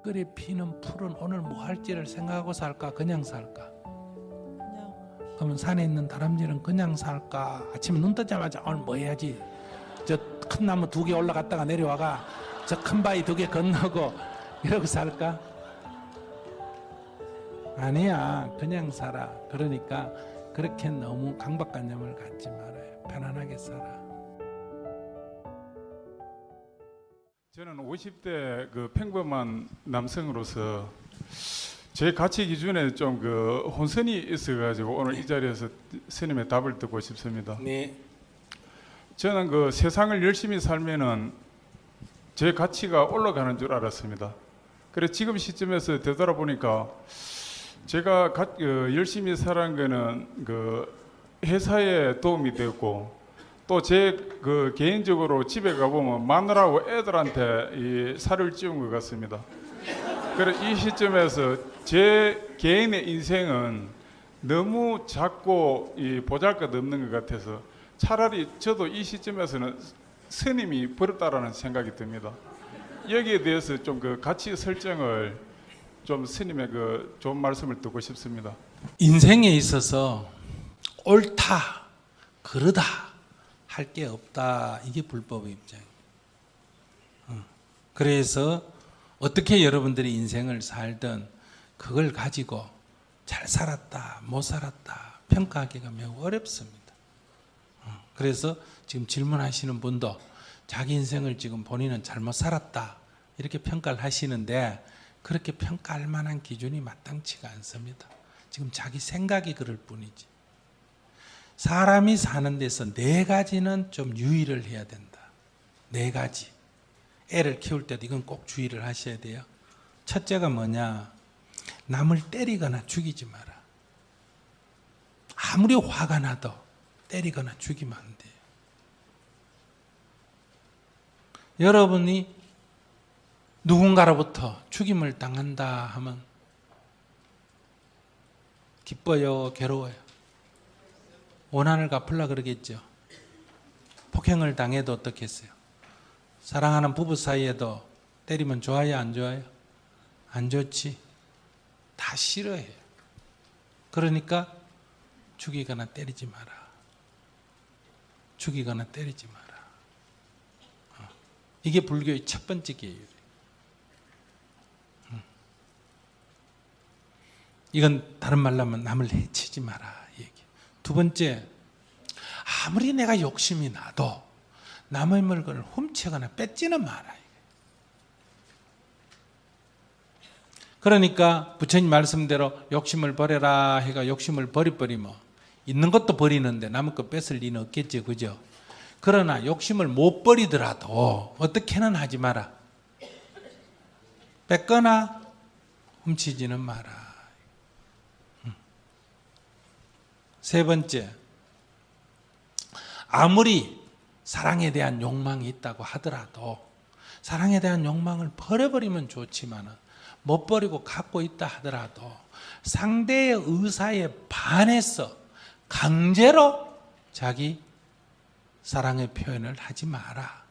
길거리에 피는 풀은 오늘 뭐 할지를 생각하고 살까? 그냥 살까? 그냥 그러면 산에 있는 다람쥐는 그냥 살까? 아침에 눈 뜨자마자 오늘 뭐 해야지? 저 큰 나무 2개 올라갔다가 내려와가 저 큰 바위 2개 건너고 이러고 살까? 아니야, 그냥 살아. 그러니까 그렇게 너무 강박관념을 갖지 말아요. 편안하게 살아. 저는 50대 그 평범한 남성으로서 제 가치 기준에 좀 그 혼선이 있어가지고 오늘 이 자리에서 스님의 답을 듣고 싶습니다. 네. 저는 그 세상을 열심히 살면은 제 가치가 올라가는 줄 알았습니다. 그래서 지금 시점에서 되돌아보니까 제가 열심히 살은 거는 그 회사에 도움이 됐고 또 제 그 개인적으로 집에 가보면 마누라하고 애들한테 이 살을 찌운 것 같습니다. 그래서 이 시점에서 제 개인의 인생은 너무 작고 이 보잘것없는 것 같아서 차라리 저도 이 시점에서는 스님이 버렸다라는 생각이 듭니다. 여기에 대해서 좀 그 가치 설정을 좀 스님의 그 좋은 말씀을 듣고 싶습니다. 인생에 있어서 옳다, 그르다 할 게 없다. 이게 불법의 입장이에요. 그래서 어떻게 여러분들이 인생을 살든 그걸 가지고 잘 살았다, 못 살았다 평가하기가 매우 어렵습니다. 그래서 지금 질문하시는 분도 자기 인생을 지금 본인은 잘못 살았다 이렇게 평가를 하시는데 그렇게 평가할 만한 기준이 마땅치가 않습니다. 지금 자기 생각이 그럴 뿐이지. 사람이 사는 데서 4가지는 좀 유의를 해야 된다. 4가지. 애를 키울 때도 이건 꼭 주의를 하셔야 돼요. 첫째가 뭐냐? 남을 때리거나 죽이지 마라. 아무리 화가 나도 때리거나 죽이면 안 돼요. 여러분이 누군가로부터 죽임을 당한다 하면 기뻐요, 괴로워요? 원한을 갚으려 그러겠죠. 폭행을 당해도 어떻겠어요? 사랑하는 부부 사이에도 때리면 좋아요, 안 좋아요? 안 좋지. 다 싫어해요. 그러니까 죽이거나 때리지 마라. 죽이거나 때리지 마라. 이게 불교의 첫 번째 계율이에요. 이건 다른 말로 하면 남을 해치지 마라. 얘기. 두 번째, 아무리 내가 욕심이 나도 남의 물건을 훔치거나 뺏지는 마라. 그러니까 부처님 말씀대로 욕심을 버려라 해가 욕심을 버리면 있는 것도 버리는데 남의 거 뺏을 리는 없겠죠. 그죠? 그러나 욕심을 못 버리더라도 어떻게는 하지 마라. 뺏거나 훔치지는 마라. 세 번째, 아무리 사랑에 대한 욕망이 있다고 하더라도 사랑에 대한 욕망을 버려버리면 좋지만 못 버리고 갖고 있다 하더라도 상대의 의사에 반해서 강제로 자기 사랑의 표현을 하지 마라.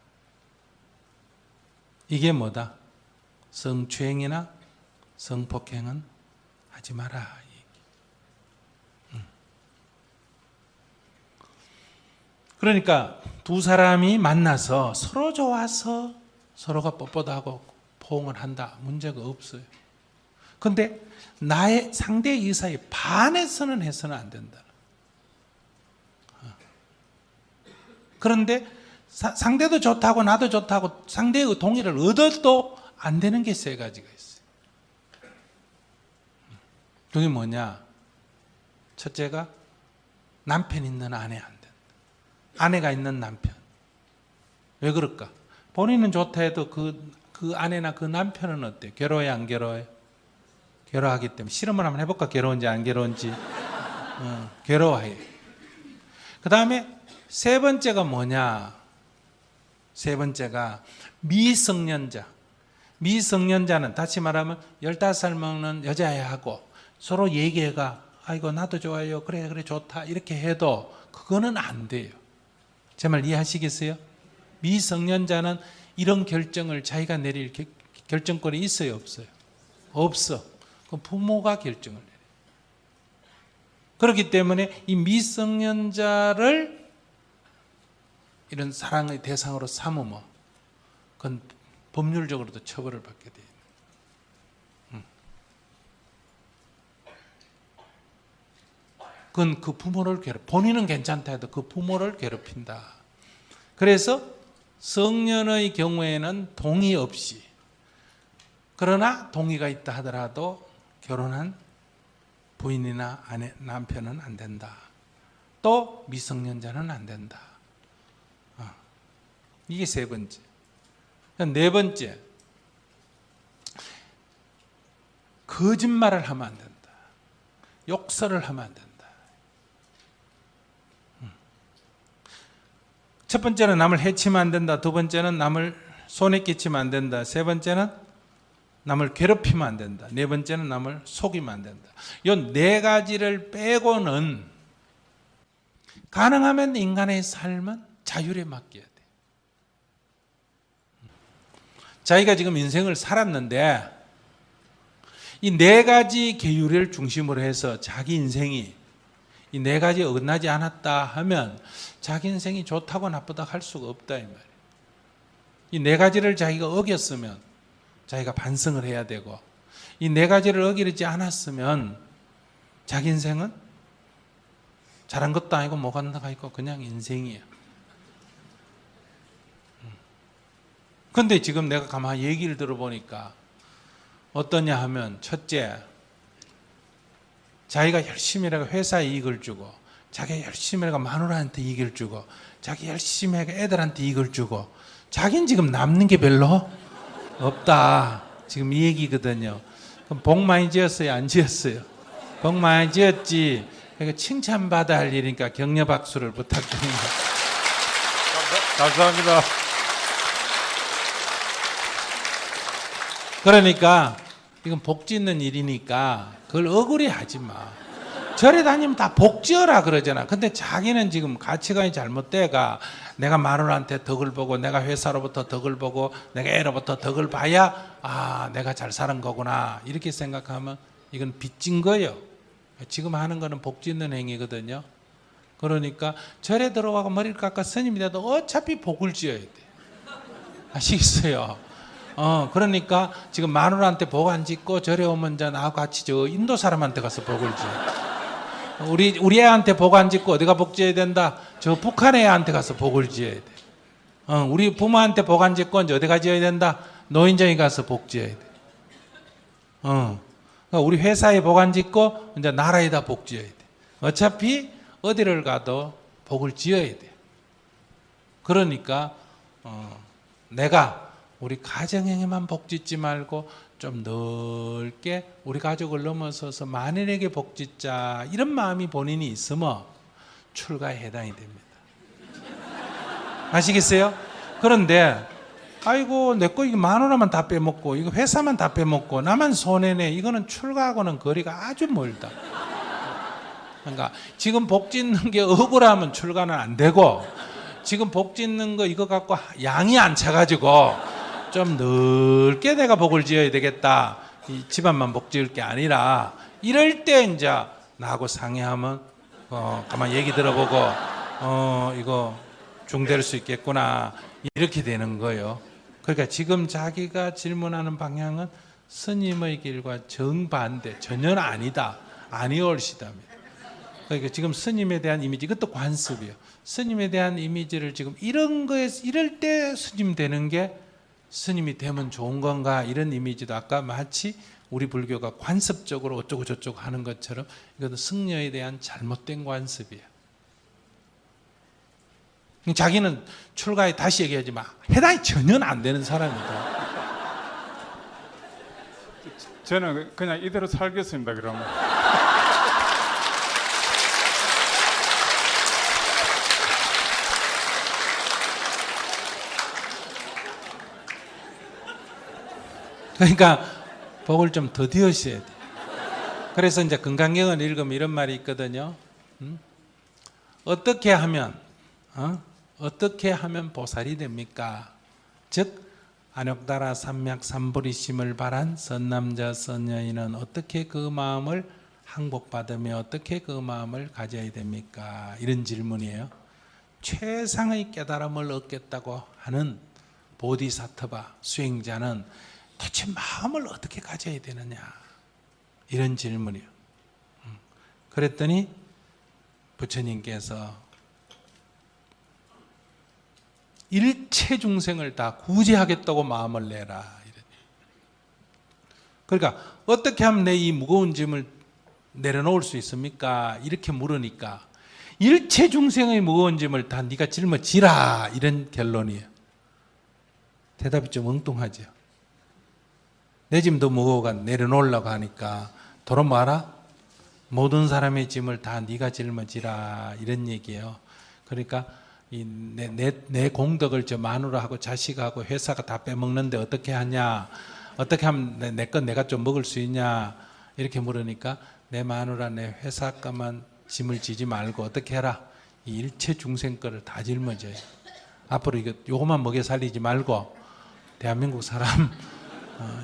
이게 뭐다? 성추행이나 성폭행은 하지 마라. 그러니까 두 사람이 만나서 서로 좋아서 서로가 뽀뽀도 하고 포옹을 한다. 문제가 없어요. 그런데 나의 상대의 의사에 반해서는 해서는 안 된다. 그런데 상대도 좋다고 나도 좋다고 상대의 동의를 얻어도 안 되는 게 3가지가 있어요. 그게 뭐냐? 첫째가 남편 있는 아내 안 된다. 아내가 있는 남편. 왜 그럴까? 본인은 좋다 해도 그 아내나 그 남편은 어때요? 괴로워요, 안 괴로워요? 괴로워하기 때문에. 실험을 한번 해볼까? 괴로운지 안 괴로운지. 괴로워해요. 그 다음에 3번째가 뭐냐? 3번째가 미성년자. 미성년자는 다시 말하면 15살 먹는 여자애하고 서로 얘기해가 아이고 나도 좋아요. 그래 좋다. 이렇게 해도 그거는 안 돼요. 제 말 이해하시겠어요? 미성년자는 이런 결정을 자기가 내릴 결정권이 있어요, 없어요? 없어. 그 부모가 결정을 내려. 그렇기 때문에 이 미성년자를 이런 사랑의 대상으로 삼으면 그건 법률적으로도 처벌을 받게 돼요. 그건 그 부모를 본인은 괜찮다 해도 그 부모를 괴롭힌다. 그래서 성년의 경우에는 동의 없이, 그러나 동의가 있다 하더라도 결혼한 부인이나 아내, 남편은 안 된다. 또 미성년자는 안 된다. 이게 세 번째. 네 번째, 거짓말을 하면 안 된다. 욕설을 하면 안 된다. 첫 번째는 남을 해치면 안 된다. 두 번째는 남을 손해 끼치면 안 된다. 세 번째는 남을 괴롭히면 안 된다. 네 번째는 남을 속이면 안 된다. 이 네 가지를 빼고는 가능하면 인간의 삶은 자율에 맡겨야 돼. 자기가 지금 인생을 살았는데 이 네 가지 계율을 중심으로 해서 자기 인생이 이 네 가지 어긋나지 않았다 하면 자기 인생이 좋다고 나쁘다고 할 수가 없다 이 말이에요. 이 네 가지를 자기가 어겼으면 자기가 반성을 해야 되고, 이 네 가지를 어기지 않았으면 자기 인생은 잘한 것도 아니고 못 한 것도 아니고 그냥 인생이에요. 그런데 지금 내가 가만히 얘기를 들어보니까 어떠냐 하면, 첫째, 자기가 열심히 해가 회사에 이익을 주고, 자기가 열심히 해가 마누라한테 이익을 주고, 자기 열심히 해가 애들한테 이익을 주고, 자기는 지금 남는 게 별로 없다. 지금 이 얘기거든요. 그럼 복 많이 지었어요? 안 지었어요? 복 많이 지었지. 그러니까 칭찬받아야 할 일이니까 격려 박수를 부탁드립니다. 감사합니다. 그러니까 이건 복 짓는 일이니까 그걸 억울해 하지 마. 절에 다니면 다 복 지어라 그러잖아. 근데 자기는 지금 가치관이 잘못돼가 내가 마누라한테 덕을 보고, 내가 회사로부터 덕을 보고, 내가 애로부터 덕을 봐야 내가 잘 사는 거구나 이렇게 생각하면 이건 빚진 거예요. 지금 하는 거는 복 짓는 행위거든요. 그러니까 절에 들어가고 머리를 깎아 스님이 돼도 어차피 복을 지어야 돼. 아시겠어요? 그러니까 지금 마누라한테 복 안 짓고 절에 오면 이제 나하고 같이 저 인도 사람한테 가서 복을 지어. 우리 애한테 복 안 짓고 어디가 복 지어야 된다? 저 북한 애한테 가서 복을 지어야 돼. 우리 부모한테 복 안 짓고 이제 어디가 지어야 된다? 노인정에 가서 복 지어야 돼. 그러니까 우리 회사에 복 안 짓고 이제 나라에다 복 지어야 돼. 어차피 어디를 가도 복을 지어야 돼. 그러니까 내가 우리 가정에게만 복 짓지 말고 좀 넓게 우리 가족을 넘어서서 만인에게 복 짓자, 이런 마음이 본인이 있으면 출가에 해당이 됩니다. 아시겠어요? 그런데 아이고 내 거 이거 마누라만 다 빼먹고 이거 회사만 다 빼먹고 나만 손해내, 이거는 출가하고는 거리가 아주 멀다. 그러니까 지금 복 짓는 게 억울하면 출가는 안 되고, 지금 복 짓는 거 이거 갖고 양이 안 차가지고 좀 넓게 내가 복을 지어야 되겠다, 이 집안만 복 지을 게 아니라, 이럴 때 이제 나하고 상의하면 가만 얘기 들어보고 이거 중될 수 있겠구나 이렇게 되는 거예요. 그러니까 지금 자기가 질문하는 방향은 스님의 길과 정반대, 전혀 아니다, 아니올시답니다. 그러니까 지금 스님에 대한 이미지, 이것도 관습이에요. 스님에 대한 이미지를 지금 이런 거에, 이럴 때 스님 되는 게 스님이 되면 좋은 건가, 이런 이미지도 아까 마치 우리 불교가 관습적으로 어쩌고 저쩌고 하는 것처럼 이것도 승려에 대한 잘못된 관습이에요. 자기는 출가에 다시 얘기하지만 해당이 전혀 안 되는 사람이다. 저는 그냥 이대로 살겠습니다. 그러면. 그러니까 복을 좀 더디으셔야 돼. 그래서 이제 건강경을 읽으면 이런 말이 있거든요. 어떻게 하면 보살이 됩니까? 즉 안욕따라 삼약 삼보리심을 바란 선남자 선여인은 어떻게 그 마음을 항복받으며 어떻게 그 마음을 가져야 됩니까? 이런 질문이에요. 최상의 깨달음을 얻겠다고 하는 보디사트바 수행자는 도대체 마음을 어떻게 가져야 되느냐? 이런 질문이에요. 그랬더니 부처님께서 일체 중생을 다 구제하겠다고 마음을 내라. 그러니까 어떻게 하면 내 이 무거운 짐을 내려놓을 수 있습니까? 이렇게 물으니까 일체 중생의 무거운 짐을 다 네가 짊어지라, 이런 결론이에요. 대답이 좀 엉뚱하죠. 내 짐도 무거워가 내려놓으려고 하니까 도로 뭐하라? 모든 사람의 짐을 다 네가 짊어지라, 이런 얘기예요. 그러니까 내 공덕을 저 마누라하고 자식하고 회사가 다 빼먹는데 어떻게 하냐? 어떻게 하면 내 건 내가 좀 먹을 수 있냐? 이렇게 물으니까 내 마누라 내 회사 것만 짐을 지지 말고 어떻게 해라? 이 일체 중생 거를 다 짊어져요. 앞으로 요것만 먹여 살리지 말고 대한민국 사람,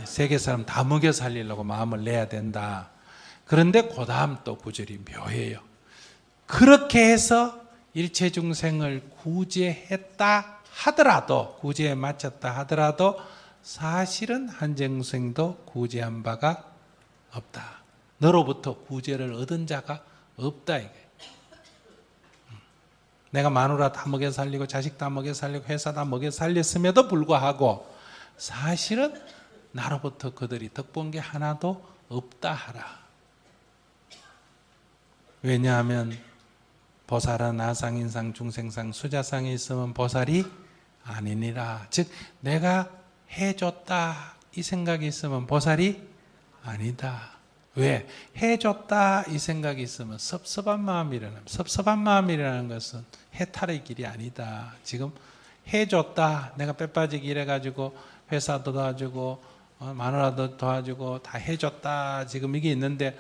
세계 사람 다 먹여 살리려고 마음을 내야 된다. 그런데 그 다음 또 구절이 묘해요. 그렇게 해서 일체 중생을 구제했다 하더라도, 구제에 마쳤다 하더라도 사실은 한정생도 구제한 바가 없다. 너로부터 구제를 얻은 자가 없다, 이게. 내가 마누라 다 먹여 살리고 자식 다 먹여 살리고 회사 다 먹여 살렸음에도 불구하고 사실은 나로부터 그들이 덕본 게 하나도 없다 하라. 왜냐하면 보살은 아상인상 중생상 수자상에 있으면 보살이 아니니라. 즉 내가 해줬다 이 생각이 있으면 보살이 아니다. 왜? 해줬다 이 생각이 있으면 섭섭한 마음이라는, 섭섭한 마음이라는 것은 해탈의 길이 아니다. 지금 해줬다, 내가 빼빠지기 이래가지고 회사도 도와주고 마누라도 도와주고 다 해줬다, 지금 이게 있는데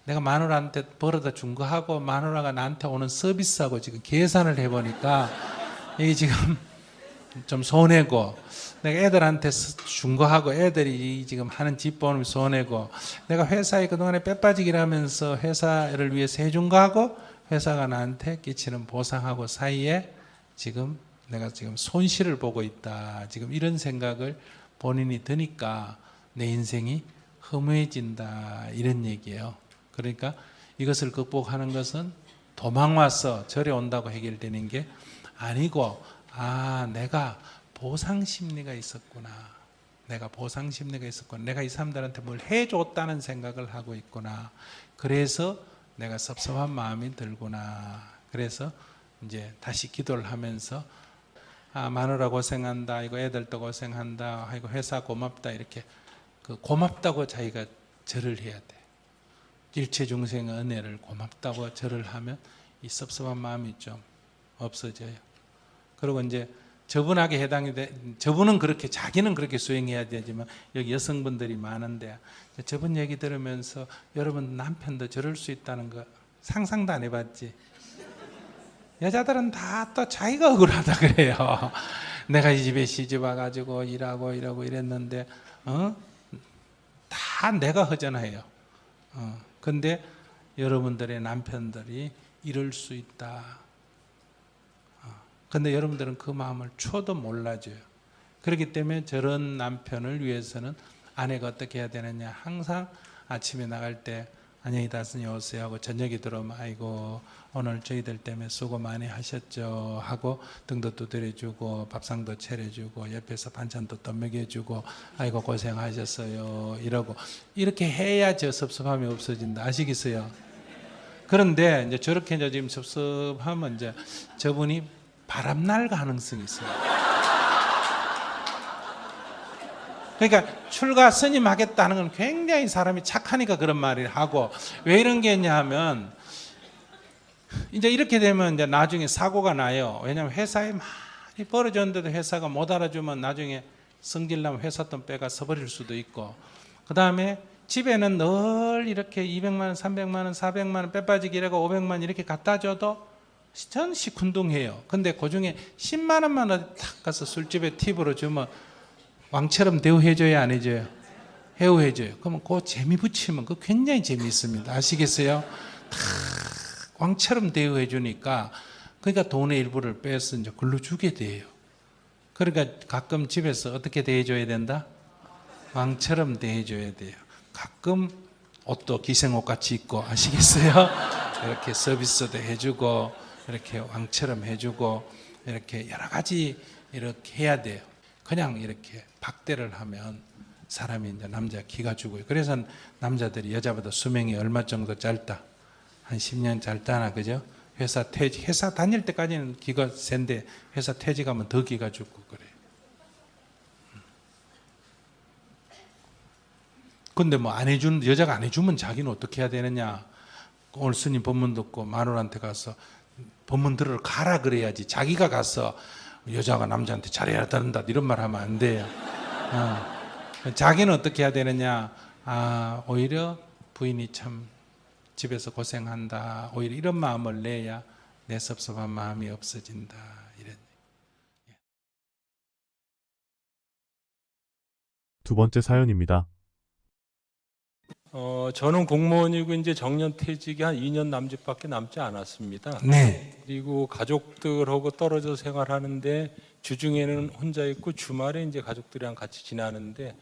내가 마누라한테 벌어다 준 거하고 마누라가 나한테 오는 서비스하고 지금 계산을 해보니까 이게 지금 좀 손해고, 내가 애들한테 준 거하고 애들이 지금 하는 집보험이 손해고, 내가 회사에 그동안에 빼빠지기를 하면서 회사를 위해서 해준 거하고 회사가 나한테 끼치는 보상하고 사이에 지금 내가 지금 손실을 보고 있다. 지금 이런 생각을 본인이 드니까 내 인생이 허무해진다, 이런 얘기예요. 그러니까 이것을 극복하는 것은 도망 와서 절에 온다고 해결되는 게 아니고, 내가 보상 심리가 있었구나. 내가 보상 심리가 있었구나. 내가 이 사람들한테 뭘 해줬다는 생각을 하고 있구나. 그래서 내가 섭섭한 마음이 들구나. 그래서 이제 다시 기도를 하면서 마누라 고생한다. 이거 애들도 고생한다. 이거 회사 고맙다. 이렇게 그 고맙다고 자기가 절을 해야 돼. 일체 중생의 은혜를 고맙다고 절을 하면 이 섭섭한 마음이 좀 없어져요. 그리고 이제 저분에게 해당이 돼, 저분은 그렇게, 자기는 그렇게 수행해야 되지만 여기 여성분들이 많은데 저분 얘기 들으면서 여러분 남편도 저럴 수 있다는 거 상상도 안 해봤지? 여자들은 다 또 자기가 억울하다 그래요. 내가 이 집에 시집 와가지고 일하고 이랬는데 다 내가 허전해요. 근데 여러분들의 남편들이 이럴 수 있다. 근데 여러분들은 그 마음을 초도 몰라줘요. 그렇기 때문에 저런 남편을 위해서는 아내가 어떻게 해야 되느냐, 항상 아침에 나갈 때 안녕히 다스니 오세요 하고 저녁에 들어오면 아이고 오늘 저희들 때문에 수고 많이 하셨죠 하고 등도 두드려주고 밥상도 차려주고 옆에서 반찬도 또 먹여주고 아이고 고생하셨어요 이러고, 이렇게 해야 저 섭섭함이 없어진다. 아시겠어요? 그런데 이제 저렇게 이제 지금 섭섭하면 이제 저분이 바람날 가능성이 있어요. 그러니까 출가 스님하겠다는 건 굉장히 사람이 착하니까 그런 말을 하고, 왜 이런 게 있냐 하면 이제 이렇게 되면 이제 나중에 사고가 나요. 왜냐하면 회사에 많이 벌어졌는데도 회사가 못 알아주면 나중에 성질나면 회사 돈 빼가 서버릴 수도 있고, 그 다음에 집에는 늘 이렇게 200만 원, 300만 원, 400만 원 빼빠지기라고 500만 원 이렇게 갖다 줘도 전 시큰둥해요. 근데 그 중에 10만 원만 어디 탁 가서 술집에 팁으로 주면 왕처럼 대우해줘야 안 해줘요? 해우해줘요. 그러면 그 재미 붙이면 그 굉장히 재미있습니다. 아시겠어요? 다 왕처럼 대우해주니까 그러니까 돈의 일부를 빼서 이제 글로 주게 돼요. 그러니까 가끔 집에서 어떻게 대해줘야 된다? 왕처럼 대해줘야 돼요. 가끔 옷도 기생옷 같이 입고 아시겠어요? 이렇게 서비스도 해주고 이렇게 왕처럼 해주고 이렇게 여러 가지 이렇게 해야 돼요. 그냥 이렇게 박대를 하면 사람이 이제 남자 기가 죽어요. 그래서 남자들이 여자보다 수명이 얼마 정도 짧다? 한 10년 짧다나 그죠? 회사 다닐 때까지는 기가 센데 회사 퇴직하면 더 기가 죽고 그래요. 근데 뭐 안 해주는, 여자가 안 해주면 자기는 어떻게 해야 되느냐? 오늘 스님 법문 듣고 마누라한테 가서 법문 들으러 가라 그래야지. 자기가 가서 여자가 남자한테 잘해야 된다 이런 말 하면 안 돼요. 자기는 어떻게 해야 되느냐? 오히려 부인이 참 집에서 고생한다. 오히려 이런 마음을 내야 내 섭섭한 마음이 없어진다. 이런. 두 번째 사연입니다. 저는 공무원이고 이제 정년퇴직이 한 2년 남짓밖에 남지 않았습니다. 네. 그리고 가족들하고 떨어져 생활하는데 주중에는 혼자 있고 주말에 이제 가족들이랑 같이 지나는데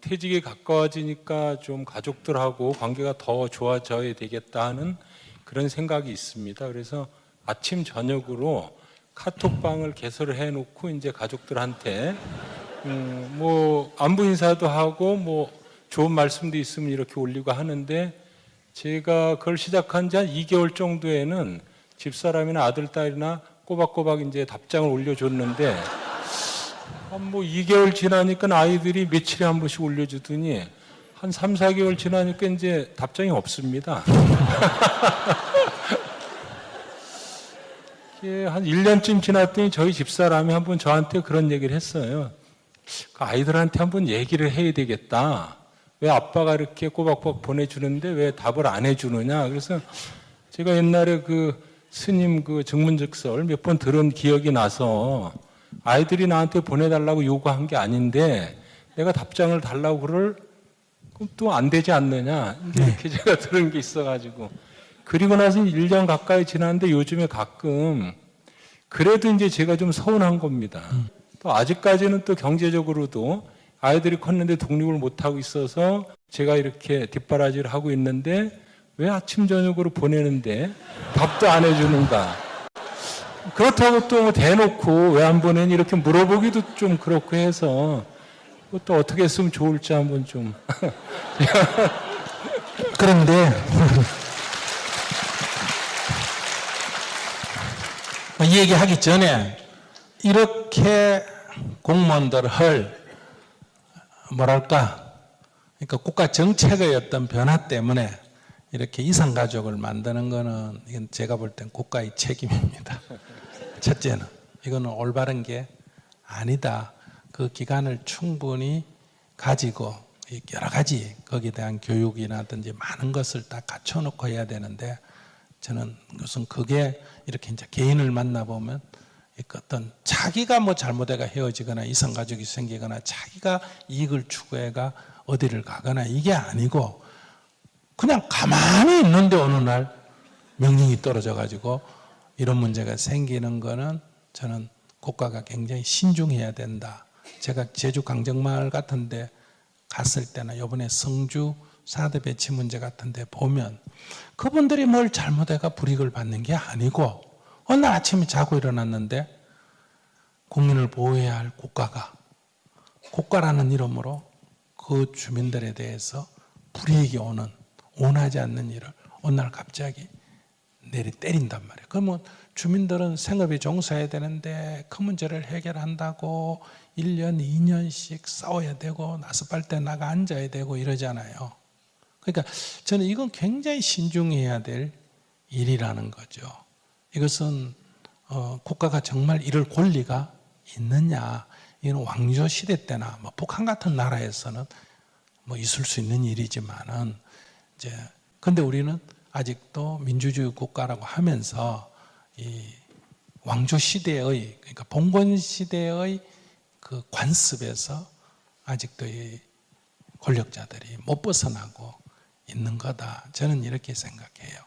퇴직이 가까워지니까 좀 가족들하고 관계가 더 좋아져야 되겠다 하는 그런 생각이 있습니다. 그래서 아침 저녁으로 카톡방을 개설을 해놓고 이제 가족들한테 뭐 안부 인사도 하고 뭐 좋은 말씀도 있으면 이렇게 올리고 하는데 제가 그걸 시작한 지 한 2개월 정도에는 집사람이나 아들, 딸이나 꼬박꼬박 이제 답장을 올려줬는데 한 뭐 2개월 지나니까 아이들이 며칠에 한 번씩 올려주더니 한 3, 4개월 지나니까 이제 답장이 없습니다. 한 1년쯤 지났더니 저희 집사람이 한번 저한테 그런 얘기를 했어요. 아이들한테 한번 얘기를 해야 되겠다. 왜 아빠가 이렇게 꼬박꼬박 보내주는데 왜 답을 안 해주느냐. 그래서 제가 옛날에 그 스님 그 증문즉설 몇 번 들은 기억이 나서 아이들이 나한테 보내달라고 요구한 게 아닌데 내가 답장을 달라고 그럴 그럼 또 안 되지 않느냐. 이렇게 제가 들은 게 있어가지고 그리고 나서 1년 가까이 지났는데 요즘에 가끔 그래도 이제 제가 좀 서운한 겁니다. 또 아직까지는 또 경제적으로도 아이들이 컸는데 독립을 못하고 있어서 제가 이렇게 뒷바라지를 하고 있는데 왜 아침 저녁으로 보내는데 답도 안 해주는가. 그렇다고 또 대놓고 왜 안 보내니 이렇게 물어보기도 좀 그렇고 해서 또 어떻게 했으면 좋을지 한번 좀. 그런데 이 얘기하기 전에 이렇게 공무원들을 뭐랄까, 그러니까 국가 정책의 어떤 변화 때문에 이렇게 이산가족을 만드는 거는 이건 제가 볼 땐 국가의 책임입니다. 첫째는 이거는 올바른 게 아니다. 그 기간을 충분히 가지고 여러 가지 거기에 대한 교육이라든지 많은 것을 다 갖춰놓고 해야 되는데 저는 무슨 그게 이렇게 이제 개인을 만나보면 어떤 자기가 뭐 잘못해가 헤어지거나 이성가족이 생기거나 자기가 이익을 추구해가 어디를 가거나 이게 아니고 그냥 가만히 있는데 어느 날 명령이 떨어져 가지고 이런 문제가 생기는 거는 저는 국가가 굉장히 신중해야 된다. 제가 제주 강정마을 같은 데 갔을 때나 이번에 성주 4대 배치 문제 같은 데 보면 그분들이 뭘 잘못해가 불이익을 받는 게 아니고 어느 날 아침에 자고 일어났는데 국민을 보호해야 할 국가라는 이름으로 그 주민들에 대해서 불이익이 오는 원하지 않는 일을 어느 날 갑자기 내리 때린단 말이에요. 그러면 주민들은 생업에 종사해야 되는데 그 문제를 해결한다고 1년, 2년씩 싸워야 되고 나스팔대 나가 앉아야 되고 이러잖아요. 그러니까 저는 이건 굉장히 신중해야 될 일이라는 거죠. 이것은 국가가 정말 이럴 권리가 있느냐. 이건 왕조 시대 때나 뭐 북한 같은 나라에서는 뭐 있을 수 있는 일이지만은 이제 근데 우리는 아직도 민주주의 국가라고 하면서 이 왕조 시대의 그러니까 봉건 시대의 그 관습에서 아직도 이 권력자들이 못 벗어나고 있는 거다. 저는 이렇게 생각해요.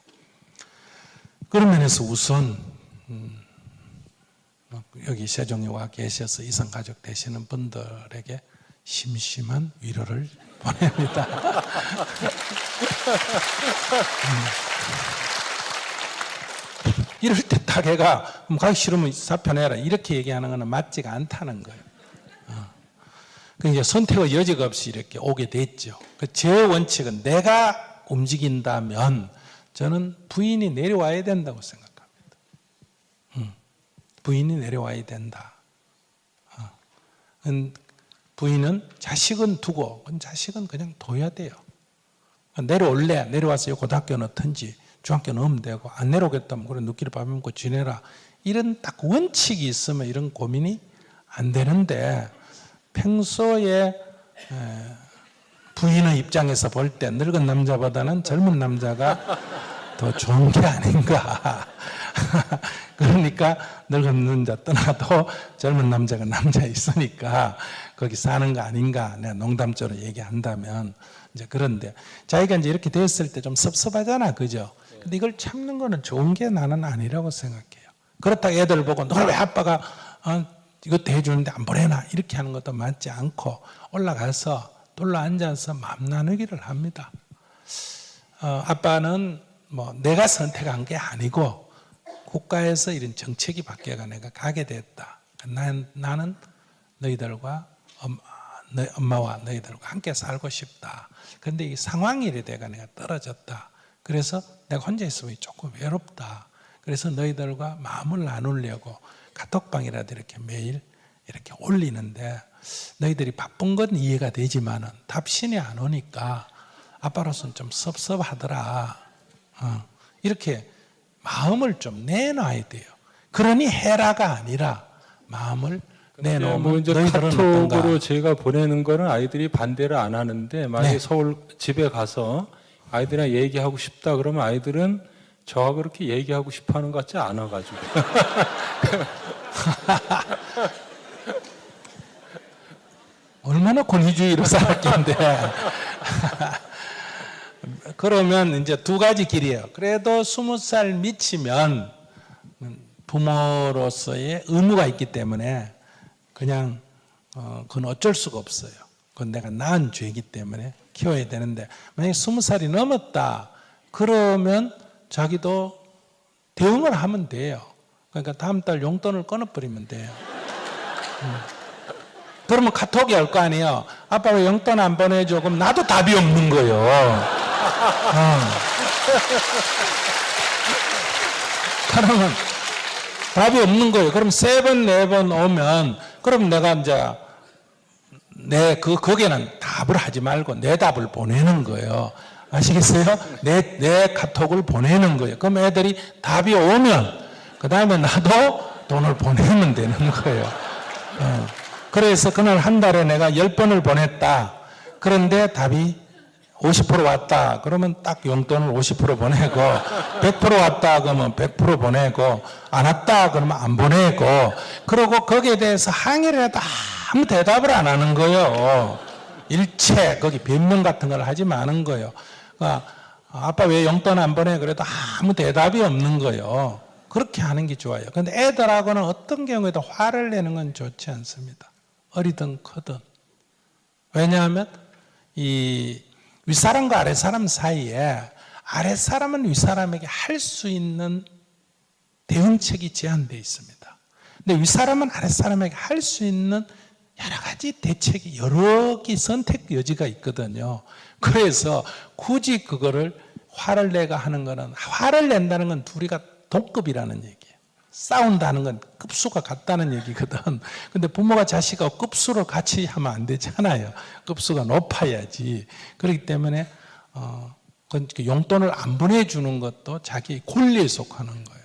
그런 면에서 우선 여기 세종에 와 계셔서 이산가족 되시는 분들에게 심심한 위로를 보냅니다. 이럴 때 딱 애가 가기 싫으면 사표내라 이렇게 얘기하는 것은 맞지가 않다는 거예요. 그러니까 선택의 여지가 없이 이렇게 오게 됐죠. 제 원칙은 내가 움직인다면 저는 부인이 내려와야 된다고 생각합니다. 부인이 내려와야 된다. 부인은 자식은 두고 자식은 그냥 둬야 돼요. 내려올래? 내려와서 고등학교 넣든지 중학교 넣으면 되고 안 내려오겠다면 그래 눕기를 밥 먹고 지내라. 이런 딱 원칙이 있으면 이런 고민이 안 되는데 평소에 부인의 입장에서 볼 때 늙은 남자보다는 젊은 남자가 더 좋은 게 아닌가. 그러니까 늙은 남자 떠나도 젊은 남자가 남자 있으니까 거기 사는 거 아닌가. 내가 농담적으로 얘기한다면 이제 그런데 자기가 이제 이렇게 됐을 때 좀 섭섭하잖아, 그죠? 근데 이걸 참는 거는 좋은 게 나는 아니라고 생각해요. 그렇다고 애들 보고 너 왜 아빠가 이것도 해주는데 안 보내나 이렇게 하는 것도 맞지 않고 올라가서 둘러 앉아서 마음 나누기를 합니다. 아빠는 뭐 내가 선택한 게 아니고 국가에서 이런 정책이 바뀌어가 내가 가게 됐다. 나는 너희들과 엄마와 너희들과 함께 살고 싶다. 그런데 이 상황이 이래 돼가 내가 떨어졌다. 그래서 내가 혼자 있으면 조금 외롭다. 그래서 너희들과 마음을 나누려고 카톡방이라도 이렇게 매일 이렇게 올리는데 너희들이 바쁜 건 이해가 되지만은 답신이 안 오니까 아빠로서는 좀 섭섭하더라. 이렇게 마음을 좀 내놔야 돼요. 그러니 해라가 아니라 마음을 내놓으면 뭐 이제 너희들은 카톡으로 어떤가? 제가 보내는 거는 아이들이 반대를 안 하는데 만약에 네. 서울 집에 가서 아이들이랑 얘기하고 싶다 그러면 아이들은 저하고 그렇게 얘기하고 싶어 하는 것 같지 않아가지고. 얼마나 권위주의로 살았겠는데. 그러면 이제 두 가지 길이에요. 그래도 20살 미치면 부모로서의 의무가 있기 때문에 그냥 그건 어쩔 수가 없어요. 그건 내가 낳은 죄이기 때문에 키워야 되는데 만약에 20살이 넘었다 그러면 자기도 대응을 하면 돼요. 그러니까 다음 달 용돈을 끊어버리면 돼요. 그러면 카톡이 올 거 아니에요. 아빠 왜 용돈 안 보내줘? 그럼 나도 답이 없는 거예요. 그러면 답이 없는 거예요. 그럼 3번, 4번 오면 그럼 내가 이제 거기에는 답을 하지 말고 내 답을 보내는 거예요. 아시겠어요? 내 카톡을 보내는 거예요. 그럼 애들이 답이 오면 그 다음에 나도 돈을 보내면 되는 거예요. 그래서 그날 한 달에 내가 10번을 보냈다. 그런데 답이 50% 왔다. 그러면 딱 용돈을 50% 보내고 100% 왔다. 그러면 100% 보내고 안 왔다. 그러면 안 보내고 그러고 거기에 대해서 항의를 해도 아무 대답을 안 하는 거예요. 일체 거기 변명 같은 걸 하지 마는 거예요. 그러니까 아빠 왜 용돈 안 보내? 그래도 아무 대답이 없는 거예요. 그렇게 하는 게 좋아요. 그런데 애들하고는 어떤 경우에도 화를 내는 건 좋지 않습니다. 어리든 크든. 왜냐하면 이 윗사람과 아랫사람 사이에 아랫사람은 윗사람에게 할 수 있는 대응책이 제한되어 있습니다. 근데 윗사람은 아랫사람에게 할 수 있는 여러 가지 대책이 여러 개 선택 여지가 있거든요. 그래서 굳이 그거를 화를 내가 하는 거는 화를 낸다는 건 둘이가 동급이라는 얘기예요. 싸운다는 건 급수가 같다는 얘기거든. 근데 부모가 자식하고 급수로 같이 하면 안 되잖아요. 급수가 높아야지. 그렇기 때문에 용돈을 안 보내주는 것도 자기 권리에 속하는 거예요.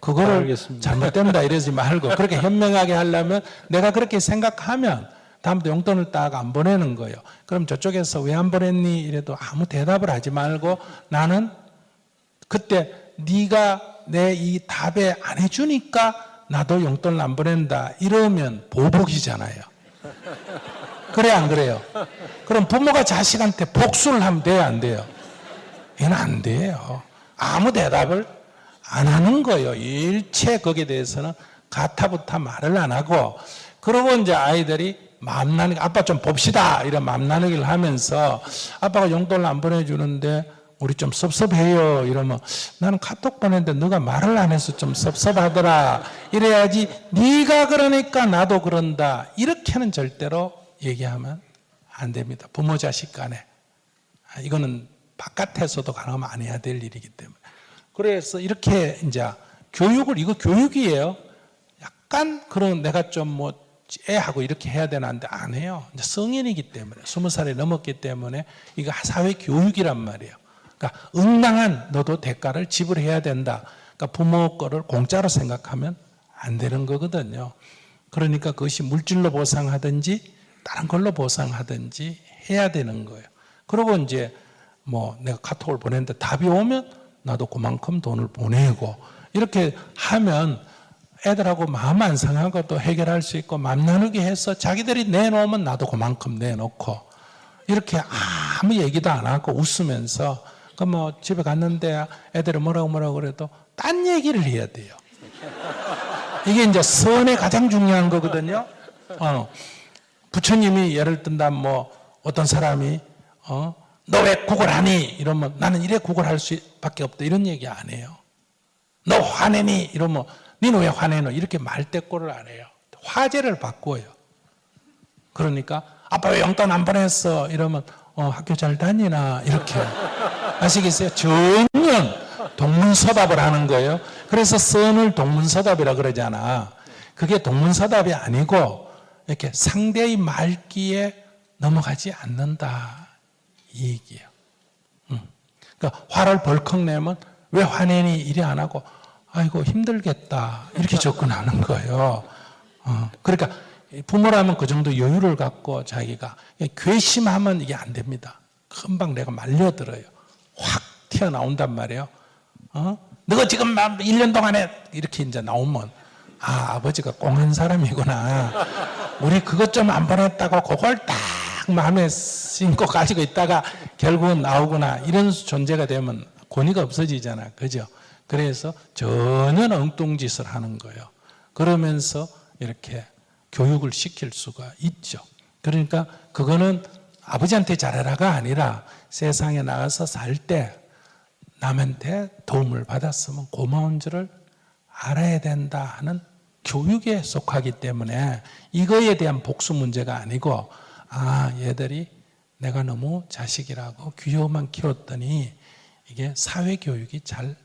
그거를 알겠습니다. 잘못된다 이러지 말고 그렇게 현명하게 하려면 내가 그렇게 생각하면 다음부터 용돈을 딱 안 보내는 거예요. 그럼 저쪽에서 왜 안 보냈니? 이래도 아무 대답을 하지 말고 나는 그때 네가 내 이 답에 안 해주니까 나도 용돈을 안 보낸다. 이러면 보복이잖아요. 그래 안 그래요? 그럼 부모가 자식한테 복수를 하면 돼요 안 돼요? 이건 안 돼요. 아무 대답을 안 하는 거예요. 일체 거기에 대해서는 가타부타 말을 안 하고, 그러고 이제 아이들이 마음 나누기, 아빠 좀 봅시다 이런 마음 나누기를 하면서, 아빠가 용돈을 안 보내주는데 우리 좀 섭섭해요 이러면, 나는 카톡 보냈는데 너가 말을 안 해서 좀 섭섭하더라 이래야지, 네가 그러니까 나도 그런다 이렇게는 절대로 얘기하면 안 됩니다. 부모 자식 간에. 이거는 바깥에서도 가능하면 안 해야 될 일이기 때문에. 그래서 이렇게 이제 교육을, 이거 교육이에요. 약간 그런, 내가 좀 뭐 애하고 이렇게 해야 되는데 안 해요. 이제 성인이기 때문에, 20살이 넘었기 때문에 이거 사회 교육이란 말이에요. 그러니까 응당한 너도 대가를 지불해야 된다. 그러니까 부모 거를 공짜로 생각하면 안 되는 거거든요. 그러니까 그것이 물질로 보상하든지 다른 걸로 보상하든지 해야 되는 거예요. 그리고 이제 뭐 내가 카톡을 보냈는데 답이 오면 나도 그만큼 돈을 보내고, 이렇게 하면 애들하고 마음 안 상하고 또 해결할 수 있고, 맘 나누게 해서 자기들이 내놓으면 나도 그만큼 내놓고, 이렇게 아무 얘기도 안 하고 웃으면서, 그 뭐 집에 갔는데 애들이 뭐라고 그래도 딴 얘기를 해야 돼요. 이게 이제 선의 가장 중요한 거거든요. 부처님이 예를 든다, 뭐 어떤 사람이 너 왜 구걸하니? 이러면 나는 이래 구걸할 수밖에 없다 이런 얘기 안 해요. 너 화내니? 이러면 니는 왜 화내노? 이렇게 말대꾸를 안 해요. 화제를 바꿔요. 그러니까 아빠 왜 용돈 안 보냈어? 이러면 학교 잘 다니나? 이렇게. 아시겠어요? 전혀 동문서답을 하는 거예요. 그래서 선을 동문서답이라 그러잖아. 그게 동문서답이 아니고 이렇게 상대의 말기에 넘어가지 않는다 이 얘기예요. 그러니까 화를 벌컥 내면 왜 화내니? 이래 안 하고 아이고 힘들겠다 이렇게 접근하는 거예요. 그러니까 부모라면 그 정도 여유를 갖고 자기가, 괘씸하면 이게 안 됩니다. 금방 내가 말려들어요. 확 튀어나온단 말이에요. 너가 지금 1년 동안에 이렇게 이제 나오면, 아버지가 꽁한 사람이구나. 우리 그것 좀 안 보냈다고 그걸 딱 마음에 심고 가지고 있다가 결국은 나오구나. 이런 존재가 되면 권위가 없어지잖아. 그죠? 그래서 전혀 엉뚱짓을 하는 거예요. 그러면서 이렇게 교육을 시킬 수가 있죠. 그러니까 그거는 아버지한테 잘해라가 아니라 세상에 나가서 살 때 남한테 도움을 받았으면 고마운 줄을 알아야 된다 하는 교육에 속하기 때문에 이거에 대한 복수 문제가 아니고, 얘들이 내가 너무 자식이라고 귀여워만 키웠더니 이게 사회교육이 잘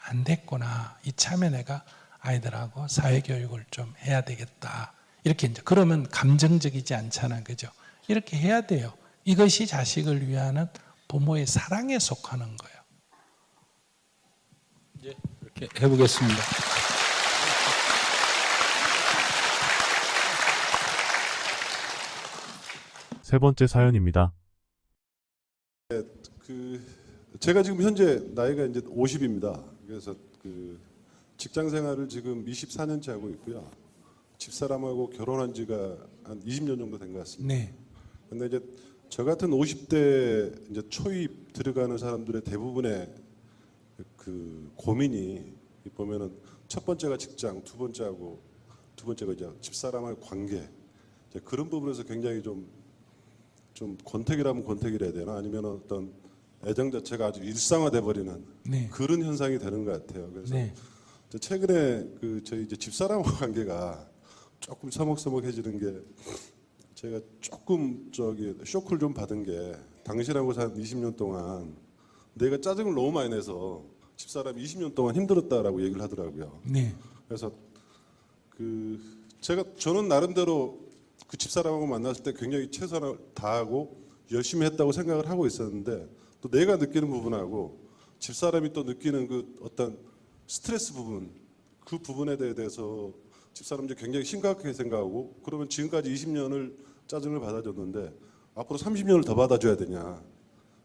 안 됐구나. 이참에 내가 아이들하고 사회교육을 좀 해야 되겠다. 이렇게 이제, 그러면 감정적이지 않잖아. 그죠? 이렇게 해야 돼요. 이것이 자식을 위하는 부모의 사랑에 속하는 거예요. 이제 이렇게 해보겠습니다. 세 번째 사연입니다. 제가 지금 현재 나이가 이제 50입니다. 그래서 직장 생활을 지금 24년째 하고 있고요. 집사람하고 결혼한 지가 한 20년 정도 된 것 같습니다. 네. 근데 이제 저 같은 50대 이제 초입 들어가는 사람들의 대부분의 고민이 보면은 첫 번째가 직장, 두 번째가 이제 집사람과의 관계, 이제 그런 부분에서 굉장히 좀 권태기라면 권태기라 해야 되나, 아니면 어떤 애정 자체가 아주 일상화돼 버리는 네. 그런 현상이 되는 것 같아요. 그래서 네. 최근에 저희 이제 집사람과 관계가 조금 서먹서먹해지는 게, 제가 조금 쇼크를 좀 받은 게, 당신하고 산 20년 동안 내가 짜증을 너무 많이 내서 집사람이 20년 동안 힘들었다라고 얘기를 하더라고요. 네. 그래서 저는 나름대로 그 집사람하고 만났을 때 굉장히 최선을 다하고 열심히 했다고 생각을 하고 있었는데, 또 내가 느끼는 부분하고 집사람이 또 느끼는 그 어떤 스트레스 부분, 그 부분에 대해서 집사람이 굉장히 심각하게 생각하고, 그러면 지금까지 20년을 짜증을 받아줬는데 앞으로 30년을 더 받아줘야 되냐,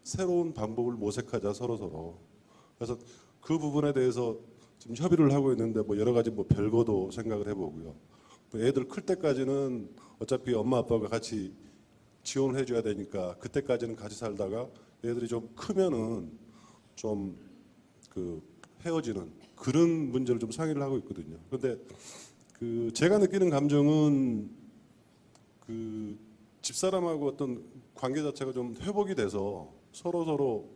새로운 방법을 모색하자 서로. 그래서 그 부분에 대해서 지금 협의를 하고 있는데, 뭐 여러 가지 뭐 별거도 생각을 해보고요. 뭐 애들 클 때까지는 어차피 엄마 아빠가 같이 지원을 해줘야 되니까 그때까지는 같이 살다가 애들이 좀 크면은 좀 그 헤어지는 그런 문제를 좀 상의를 하고 있거든요. 그런데 그 제가 느끼는 감정은 그 집사람하고 어떤 관계 자체가 좀 회복이 돼서 서로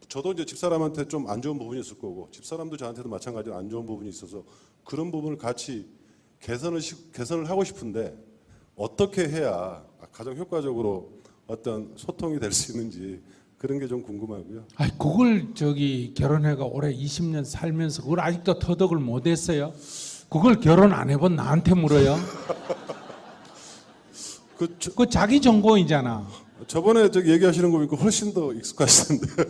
저도 이제 집사람한테 좀 안 좋은 부분이 있을 거고 집사람도 저한테도 마찬가지로 안 좋은 부분이 있어서 그런 부분을 같이 개선을 하고 싶은데 어떻게 해야 가장 효과적으로 어떤 소통이 될 수 있는지 그런 게 좀 궁금하고요. 아이, 그걸 결혼해가 올해 20년 살면서 그걸 아직도 터득을 못했어요. 그걸 결혼 안 해본 나한테 물어요. 그 자기 전공이잖아. 저번에 저기 얘기하시는 거 보니까 훨씬 더 익숙하시던데요.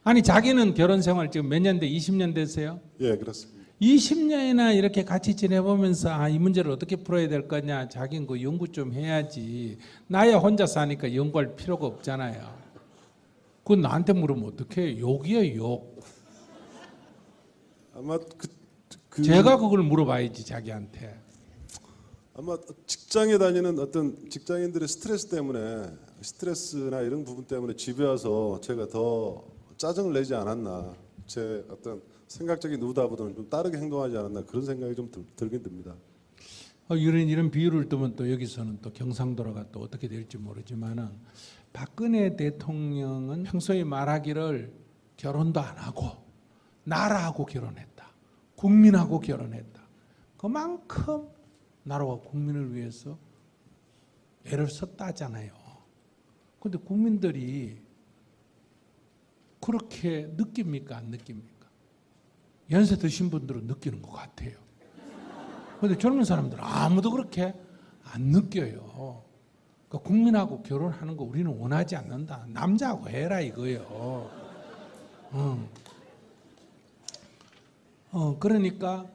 아니 자기는 결혼 생활 지금 몇 년 돼? 20년 됐어요? 예, 그렇습니다. 20년이나 이렇게 같이 지내보면서 이 문제를 어떻게 풀어야 될 거냐, 자기는 그 연구 좀 해야지. 나야 혼자 사니까 연구할 필요가 없잖아요. 그건 나한테 물으면 어떡해? 욕이에요, 욕. 아마 제가 그걸 물어봐야지 자기한테. 아마 직장에 다니는 어떤 직장인들의 스트레스나 이런 부분 때문에 집에 와서 제가 더 짜증을 내지 않았나, 제 어떤 생각적인 의도보다는 좀 다르게 행동하지 않았나 그런 생각이 좀 들긴 듭니다. 이런 비유를 뜨면 또 여기서는 또 경상도라가 또 어떻게 될지 모르지만은 박근혜 대통령은 평소에 말하기를 결혼도 안 하고 나라하고 결혼했다, 국민하고 결혼했다. 그만큼 나라와 국민을 위해서 애를 썼다잖아요. 그런데 국민들이 그렇게 느낍니까, 안 느낍니까? 연세 드신 분들은 느끼는 것 같아요. 그런데 젊은 사람들은 아무도 그렇게 안 느껴요. 그러니까 국민하고 결혼하는 거 우리는 원하지 않는다. 남자하고 해라 이거예요. 그러니까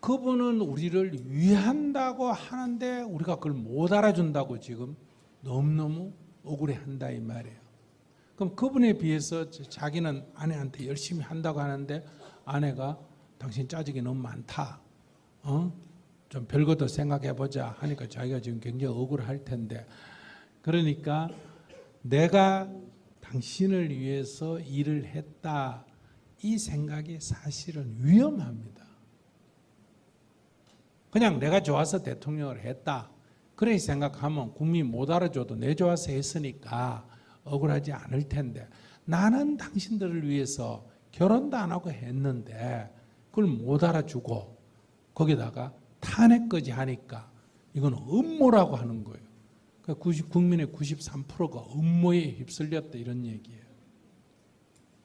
그분은 우리를 위한다고 하는데 우리가 그걸 못 알아준다고 지금 너무너무 억울해한다 이 말이에요. 그럼 그분에 비해서 자기는 아내한테 열심히 한다고 하는데 아내가 당신 짜증이 너무 많다, 좀 별것도 생각해보자 하니까 자기가 지금 굉장히 억울할 텐데, 그러니까 내가 당신을 위해서 일을 했다 이 생각이 사실은 위험합니다. 그냥 내가 좋아서 대통령을 했다 그렇게 생각하면 국민이 못 알아줘도 내 좋아서 했으니까 억울하지 않을 텐데, 나는 당신들을 위해서 결혼도 안 하고 했는데 그걸 못 알아주고 거기다가 탄핵까지 하니까 이건 음모라고 하는 거예요. 그러니까 국민의 93%가 음모에 휩쓸렸다 이런 얘기예요.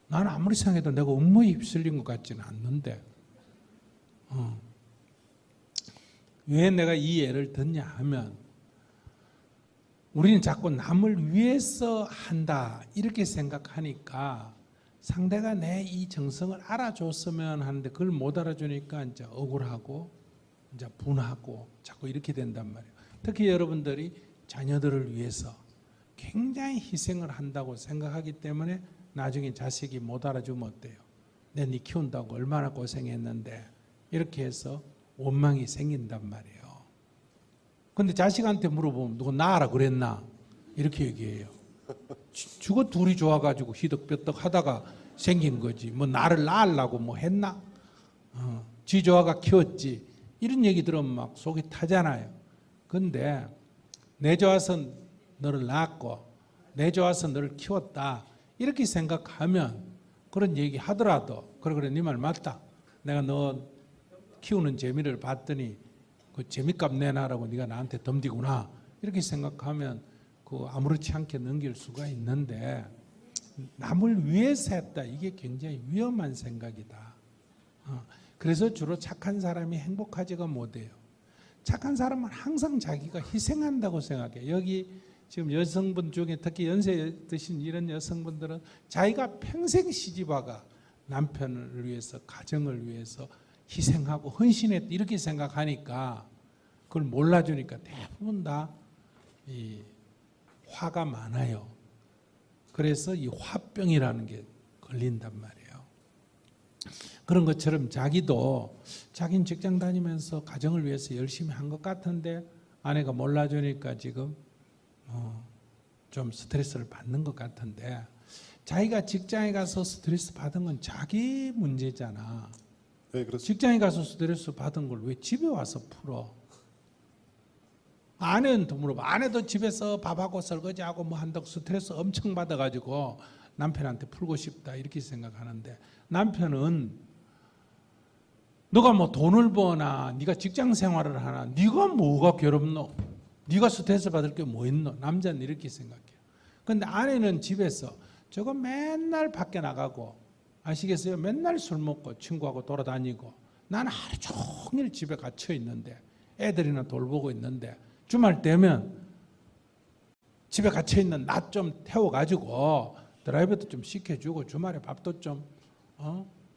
나는 아무리 생각해도 내가 음모에 휩쓸린 것 같지는 않는데 왜 내가 이 예를 듣냐 하면 우리는 자꾸 남을 위해서 한다 이렇게 생각하니까 상대가 내 이 정성을 알아줬으면 하는데 그걸 못 알아주니까 이제 억울하고 이제 분하고 자꾸 이렇게 된단 말이에요. 특히 여러분들이 자녀들을 위해서 굉장히 희생을 한다고 생각하기 때문에 나중에 자식이 못 알아주면 어때요? 내 네 키운다고 얼마나 고생했는데 이렇게 해서 원망이 생긴단 말이에요. 근데 자식한테 물어보면 누구 낳아라 그랬나? 이렇게 얘기해요. 죽어 둘이 좋아가지고 희덕볕덕 하다가 생긴 거지. 뭐 나를 낳으려고 뭐 했나? 지 좋아가 키웠지. 이런 얘기 들으면 막 속이 타잖아요. 근데 내 좋아서 너를 낳았고 내 좋아서 너를 키웠다 이렇게 생각하면 그런 얘기 하더라도 그래 네 말 맞다. 내가 너 키우는 재미를 봤더니 그 재미값 내놔라고 네가 나한테 덤디구나 이렇게 생각하면 그 아무렇지 않게 넘길 수가 있는데, 남을 위해서 했다 이게 굉장히 위험한 생각이다. 그래서 주로 착한 사람이 행복하지가 못해요. 착한 사람은 항상 자기가 희생한다고 생각해요. 여기 지금 여성분 중에 특히 연세 드신 이런 여성분들은 자기가 평생 시집와가 남편을 위해서 가정을 위해서 희생하고 헌신했다 이렇게 생각하니까 그걸 몰라주니까 대부분 다 이 화가 많아요. 그래서 이 화병이라는 게 걸린단 말이에요. 그런 것처럼 자기도 자기는 직장 다니면서 가정을 위해서 열심히 한 것 같은데 아내가 몰라주니까 지금 좀 스트레스를 받는 것 같은데, 자기가 직장에 가서 스트레스 받은 건 자기 문제잖아. 네, 그렇습니다. 직장에 가서 스트레스 받은 걸 왜 집에 와서 풀어? 아내한테 물어봐. 아내도 집에서 밥하고 설거지하고 뭐 한다고 스트레스 엄청 받아가지고 남편한테 풀고 싶다 이렇게 생각하는데, 남편은 너가 뭐 돈을 버나 네가 직장 생활을 하나 네가 뭐가 괴롭노? 네가 스트레스 받을 게 뭐 있노? 남자는 이렇게 생각해요. 근데 아내는 집에서 저거 맨날 밖에 나가고, 아시겠어요? 맨날 술 먹고 친구하고 돌아다니고, 나는 하루 종일 집에 갇혀 있는데, 애들이나 돌보고 있는데, 주말 되면 집에 갇혀 있는 나 좀 태워가지고 드라이브도 좀 시켜주고 주말에 밥도 좀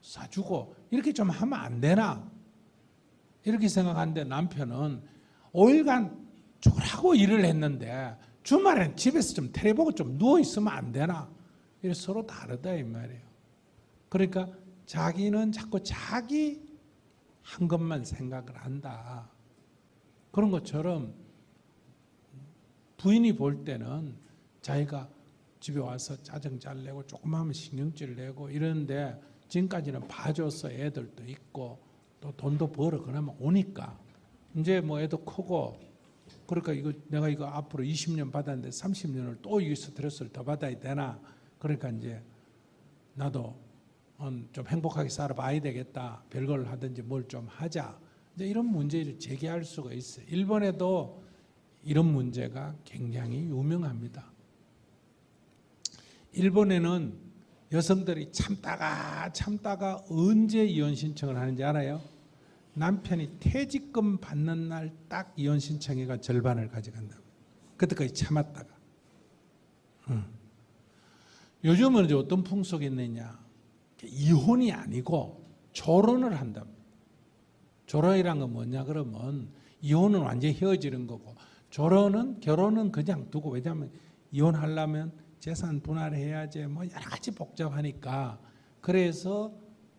사주고 이렇게 좀 하면 안 되나? 이렇게 생각하는데, 남편은 5일간 죽으라고 일을 했는데 주말엔 집에서 좀 텔레보고 좀 누워 있으면 안 되나? 이래 서로 다르다 이 말이에요. 그러니까 자기는 자꾸 자기 한 것만 생각을 한다. 그런 것처럼 부인이 볼 때는 자기가 집에 와서 짜증 잘 내고 조금 하면 신경질 내고 이러는데, 지금까지는 봐줘서 애들도 있고 또 돈도 벌어 그러면 오니까, 이제 뭐 애도 크고, 그러니까 이거 내가 이거 앞으로 20년 받았는데 30년을 또 이 스트레스를 더 받아야 되나? 그러니까 이제 나도 좀 행복하게 살아봐야 되겠다. 별걸 하든지 뭘 좀 하자. 이제 이런 문제를 제기할 수가 있어요. 일본에도 이런 문제가 굉장히 유명합니다. 일본에는 여성들이 참다가 언제 이혼 신청을 하는지 알아요? 남편이 퇴직금 받는 날 딱 이혼 신청해가 절반을 가져간다. 그때까지 참았다가. 요즘은 이제 어떤 풍속이 있느냐? 이혼이 아니고 조론을 한다. 조론이란 건 뭐냐 그러면, 이혼은 완전히 헤어지는 거고, 조론은, 결혼은 그냥 두고, 왜냐하면 이혼하려면 재산 분할해야지 뭐 여러 가지 복잡하니까, 그래서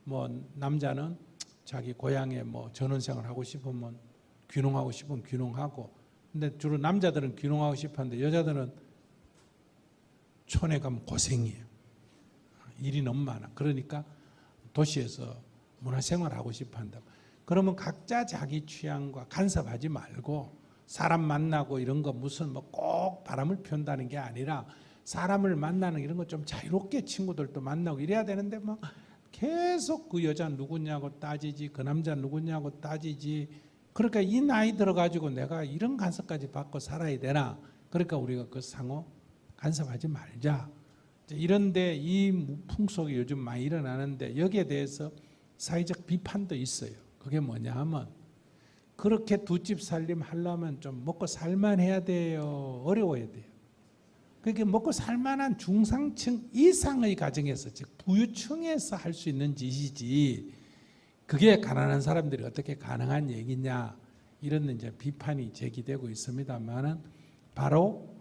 뭐 남자는 자기 고향에 뭐 전원생활 하고 싶으면 귀농하고 싶으면 귀농하고, 근데 주로 남자들은 귀농하고 싶었는데 여자들은 촌에 가면 고생이에요. 일이 너무 많아. 그러니까 도시에서 문화생활하고 싶어 한다고. 그러면 각자 자기 취향과 간섭하지 말고, 사람 만나고 이런 거 무슨 뭐 꼭 바람을 피운다는 게 아니라, 사람을 만나는 이런 거 좀 자유롭게 친구들도 만나고 이래야 되는데, 막 계속 그 여자 누구냐고 따지지, 그 남자 누구냐고 따지지. 그러니까 이 나이 들어가지고 내가 이런 간섭까지 받고 살아야 되나? 그러니까 우리가 그 상호 간섭하지 말자. 이런데 이 풍속이 요즘 많이 일어나는데, 여기에 대해서 사회적 비판도 있어요. 그게 뭐냐 하면, 그렇게 두 집 살림 하려면 좀 먹고 살만해야 돼요? 어려워야 돼요? 그게 먹고 살만한 중상층 이상의 가정에서, 즉 부유층에서 할 수 있는 짓이지, 그게 가난한 사람들이 어떻게 가능한 얘기냐, 이런 이제 비판이 제기되고 있습니다만은, 바로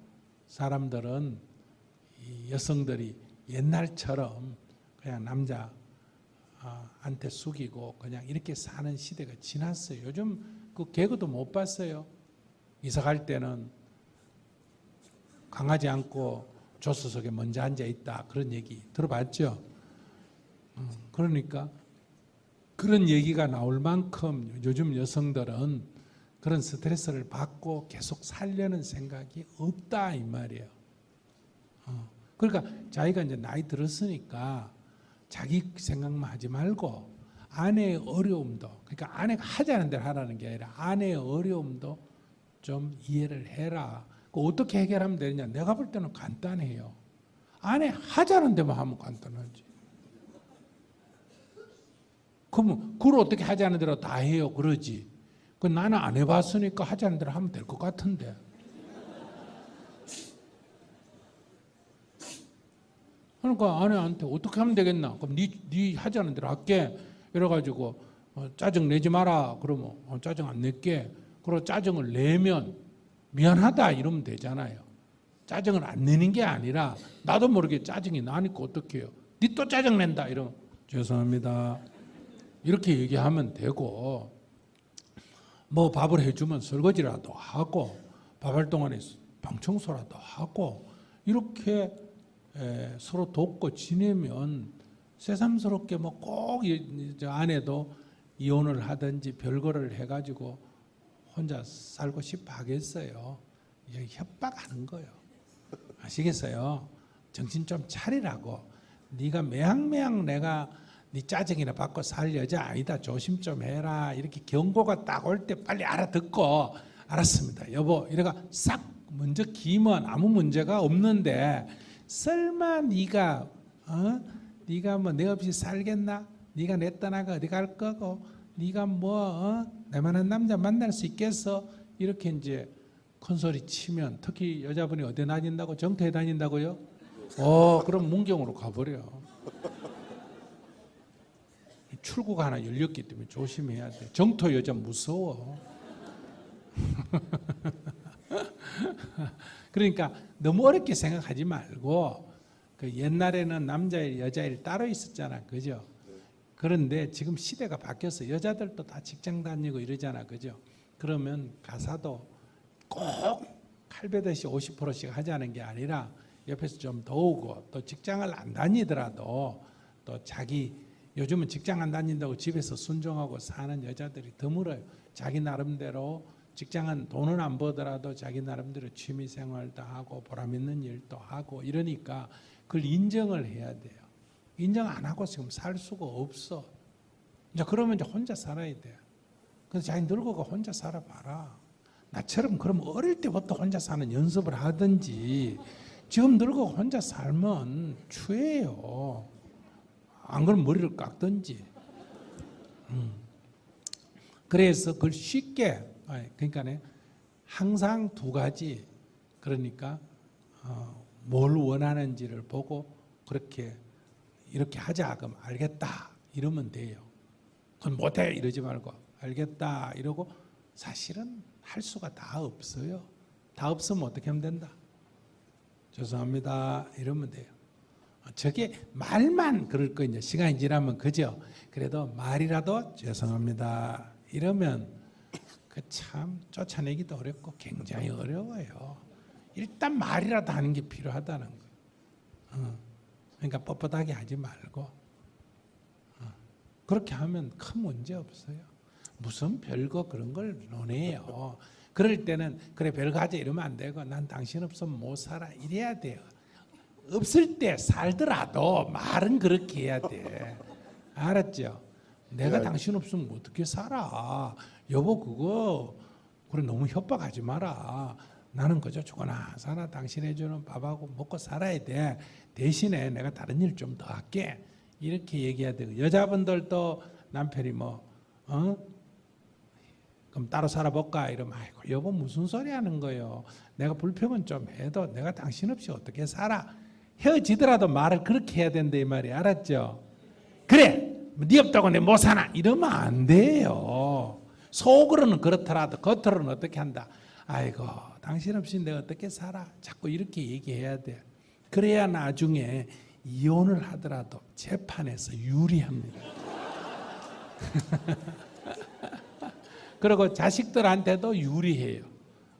사람들은, 이 여성들이 옛날처럼 그냥 남자한테 숙이고 그냥 이렇게 사는 시대가 지났어요. 요즘 그 개그도 못 봤어요. 이사 갈 때는 강아지 안고 조수석에 먼저 앉아 있다, 그런 얘기 들어봤죠? 그러니까 그런 얘기가 나올 만큼 요즘 여성들은 그런 스트레스를 받고 계속 살려는 생각이 없다 이 말이에요. 그러니까 자기가 이제 나이 들었으니까 자기 생각만 하지 말고, 아내의 어려움도, 그러니까 아내가 하자는 대로 하라는 게 아니라 아내의 어려움도 좀 이해를 해라. 어떻게 해결하면 되느냐? 내가 볼 때는 간단해요. 아내 하자는 데만 하면 간단하지. 그러면 그걸 어떻게 하자는 대로 다 해요? 그러지. 그 나는 안 해봤으니까 하자는 대로 하면 될 것 같은데. 그러니까 아내한테 어떻게 하면 되겠나? 그럼 네 하자는 대로 할게. 이래가지고 짜증 내지 마라. 그러면 짜증 안 낼게. 그리고 짜증을 내면 미안하다 이러면 되잖아요. 짜증을 안 내는 게 아니라 나도 모르게 짜증이 나니까 어떡해요. 니 또 짜증 낸다 이러면 죄송합니다. 이렇게 얘기하면 되고, 뭐 밥을 해주면 설거지라도 하고 밥할 동안에 방 청소라도 하고 이렇게 서로 돕고 지내면 새삼스럽게 뭐 꼭 아내도 이혼을 하든지 별거를 해가지고 혼자 살고 싶어 하겠어요. 이게 협박하는 거예요. 아시겠어요? 정신 좀 차리라고. 네가 매항매항 내가 네 짜증이나 받고 살 여자 아니다. 조심 좀 해라. 이렇게 경고가 딱 올 때 빨리 알아듣고 알았습니다. 여보 이래가 싹 먼저 기면 아무 문제가 없는데 설마 네가 네가 뭐 내 없이 살겠나? 네가 내 떠나가 어디 갈 거고 네가 뭐 내만한 남자 만날 수 있겠어? 이렇게 이제 큰 소리 치면 특히 여자분이 어디 다닌다고? 정토에 다닌다고요? 그럼 문경으로 가버려. 출구가 하나 열렸기 때문에 조심해야 돼. 정토 여자 무서워. 그러니까 너무 어렵게 생각하지 말고 그 옛날에는 남자일 여자일 따로 있었잖아, 그죠? 그런데 지금 시대가 바뀌어서 여자들도 다 직장 다니고 이러잖아, 그죠? 그러면 가사도 꼭 칼베듯이 50%씩 하자는 게 아니라 옆에서 좀 도우고 또 직장을 안 다니더라도 또 자기 요즘은 직장 안 다닌다고 집에서 순종하고 사는 여자들이 드물어요. 자기 나름대로 직장은 돈은 안 벌더라도 자기 나름대로 취미 생활도 하고 보람 있는 일도 하고 이러니까 그걸 인정을 해야 돼요. 인정 안 하고 지금 살 수가 없어. 이제 그러면 이제 혼자 살아야 돼. 그래서 자기 늙어가 혼자 살아봐라. 나처럼 그럼 어릴 때부터 혼자 사는 연습을 하든지 지금 늙어 혼자 살면 추해요. 안 그러면 머리를 깎든지. 그래서 그걸 쉽게 그러니까 항상 두 가지 그러니까 뭘 원하는지를 보고 그렇게 이렇게 하자 그럼 알겠다 이러면 돼요. 그건 못해 이러지 말고 알겠다 이러고 사실은 할 수가 다 없어요. 다 없으면 어떻게 하면 된다? 죄송합니다 이러면 돼요. 저게 말만 그럴 거예요. 시간이 지나면 그죠? 그래도 말이라도 죄송합니다 이러면 그 참 쫓아내기도 어렵고 굉장히 어려워요. 일단 말이라도 하는 게 필요하다는 거예요. 그러니까 뻣뻣하게 하지 말고 그렇게 하면 큰 문제 없어요. 무슨 별거 그런 걸 논해요. 그럴 때는 그래 별거 하자 이러면 안 되고 난 당신 없으면 못 살아 이래야 돼요. 없을 때 살더라도 말은 그렇게 해야 돼. 알았죠? 내가 당신 없으면 어떻게 살아. 여보 그거 그래 너무 협박하지 마라. 나는 그저 죽거나 사나 당신 해주는 밥하고 먹고 살아야 돼. 대신에 내가 다른 일 좀 더 할게. 이렇게 얘기해야 되고 여자분들도 남편이 그럼 따로 살아볼까 이러면 아이고 여보 무슨 소리 하는 거예요. 내가 불평은 좀 해도 내가 당신 없이 어떻게 살아. 헤어지더라도 말을 그렇게 해야 된다 이 말이 알았죠? 그래 네 없다고 내 못 사나 이러면 안 돼요. 속으로는 그렇더라도 겉으로는 어떻게 한다. 아이고 당신 없이 내가 어떻게 살아. 자꾸 이렇게 얘기해야 돼. 그래야 나중에 이혼을 하더라도 재판에서 유리합니다. 그리고 자식들한테도 유리해요.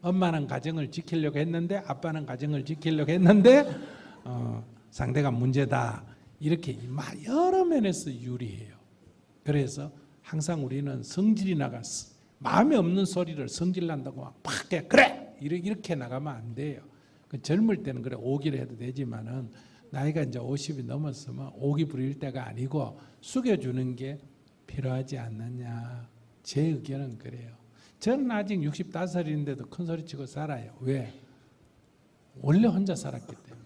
엄마는 가정을 지키려고 했는데 아빠는 가정을 지키려고 했는데 상대가 문제다. 이렇게 여러 면에서 유리해요. 그래서 항상 우리는 성질이 나갔어. 마음에 없는 소리를 성질 난다고 막 팍 그래 이렇게 나가면 안 돼요. 젊을 때는 그래 오기를 해도 되지만은 나이가 이제 50이 넘었으면 오기 부릴 때가 아니고 숙여주는 게 필요하지 않느냐. 제 의견은 그래요. 저는 아직 65인데도 큰 소리 치고 살아요. 왜? 원래 혼자 살았기 때문에.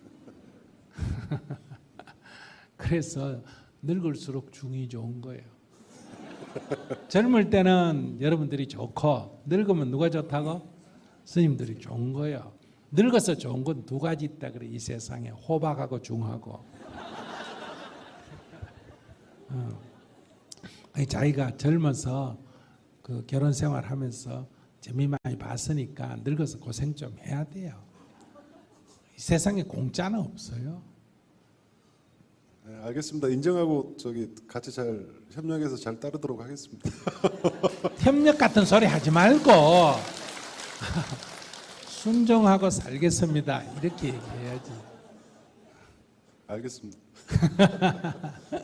그래서 늙을수록 중이 좋은 거예요. 젊을 때는 여러분들이 좋고 늙으면 누가 좋다고? 스님들이 좋은 거예요. 늙어서 좋은 건 두 가지 있다 그래 이 세상에 호박하고 중하고. 자기가 젊어서 그 결혼 생활하면서 재미 많이 봤으니까 늙어서 고생 좀 해야 돼요. 이 세상에 공짜는 없어요. 알겠습니다. 인정하고 저기 같이 잘 협력해서 잘 따르도록 하겠습니다. 협력 같은 소리 하지 말고 순종하고 살겠습니다. 이렇게 얘기해야지. 알겠습니다.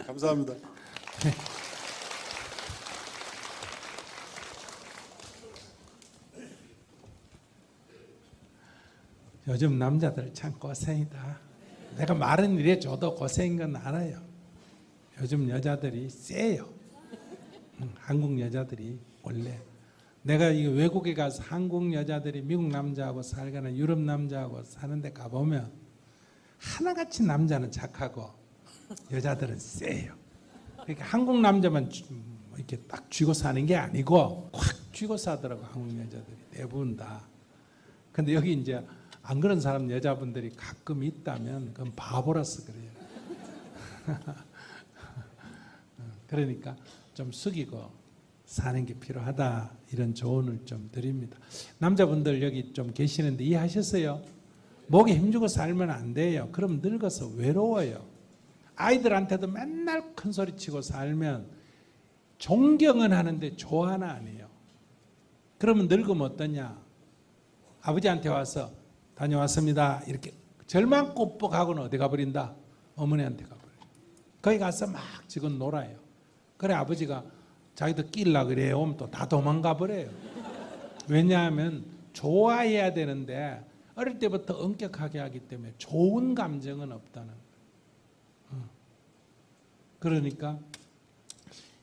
감사합니다. 요즘 남자들 참 고생이다. 내가 말은 이래 줘도 고생인 건 알아요. 요즘 여자들이 세요. 한국 여자들이 원래. 내가 이 외국에 가서 한국 여자들이 미국 남자하고 살거나 유럽 남자하고 사는데 가보면 하나같이 남자는 착하고 여자들은 세요. 그러니까 한국 남자만 이렇게 딱 쥐고 사는 게 아니고 확 쥐고 사더라고 한국 여자들이 대부분 다. 근데 여기 이제 안 그런 사람 여자분들이 가끔 있다면 그건 바보라서 그래요. 그러니까 좀 숙이고 사는 게 필요하다 이런 조언을 좀 드립니다. 남자분들 여기 좀 계시는데 이해하셨어요? 목에 힘주고 살면 안 돼요. 그럼 늙어서 외로워요. 아이들한테도 맨날 큰 소리 치고 살면 존경은 하는데 좋아는 안 해요. 그러면 늙으면 어떠냐? 아버지한테 와서 다녀왔습니다. 이렇게 절망 꾹꾹하고는 어디 가버린다? 어머니한테 가버려요. 거기 가서 막 지금 놀아요. 그래 아버지가 자기도 끼려고 그래요. 오면 또 다 도망가 버려요. 왜냐하면 좋아해야 되는데 어릴 때부터 엄격하게 하기 때문에 좋은 감정은 없다는 거예요. 그러니까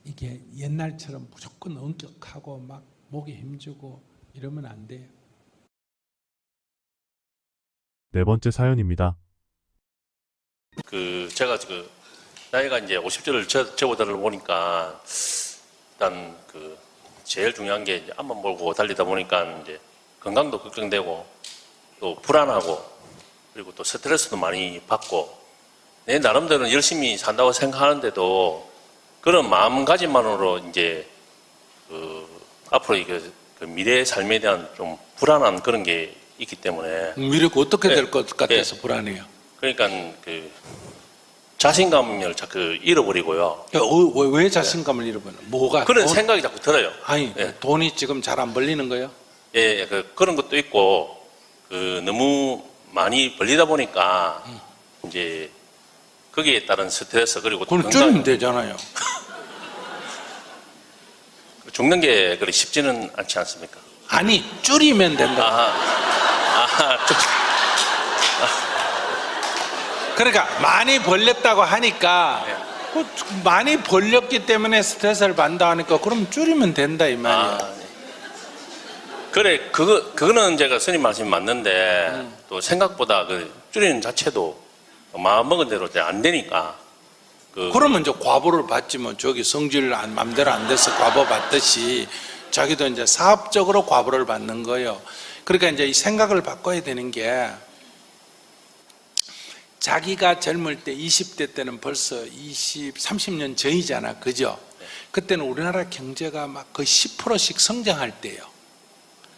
이게 옛날처럼 무조건 엄격하고 막 목에 힘주고 이러면 안 돼요. 네 번째 사연입니다. 제가 나이가 이제 50대를 접어들어 보니까 일단 제일 중요한 게 이제 앞만 보고 달리다 보니까 이제 건강도 걱정되고 또 불안하고 그리고 또 스트레스도 많이 받고 내 나름대로는 열심히 산다고 생각하는데도 그런 마음가짐만으로 이제 앞으로 그 미래의 삶에 대한 좀 불안한 그런 게 있기 때문에 미래가 어떻게 네. 될 것 같아서 불안해요. 그러니까 자신감을 자꾸 잃어버리고요. 왜 자신감을 잃어버려? 뭐가? 그런 생각이 자꾸 들어요. 아니 예. 돈이 지금 잘 안 벌리는 거예요? 예, 그런 것도 있고 너무 많이 벌리다 보니까 이제 거기에 따른 스트레스 그리고 또 그건 줄이면 되잖아요. 죽는 게 그리 쉽지는 않지 않습니까? 아니 줄이면 된다. 그러니까 많이 벌렸다고 하니까 그 많이 벌렸기 때문에 스트레스를 받는다 하니까 그럼 줄이면 된다 이 말이야. 네. 그래, 그거는 제가 스님 말씀이 맞는데 또 생각보다 줄이는 자체도 마음먹은 대로 안 되니까. 그러면 이제 과보를 받지 뭐 저기 성질 맘대로 안 돼서 과보 받듯이 자기도 이제 사업적으로 과보를 받는 거예요. 그러니까 이제 이 생각을 바꿔야 되는 게 자기가 젊을 때 20대 때는 벌써 30년 전이잖아. 그죠? 그때는 우리나라 경제가 막 거의 10%씩 성장할 때예요.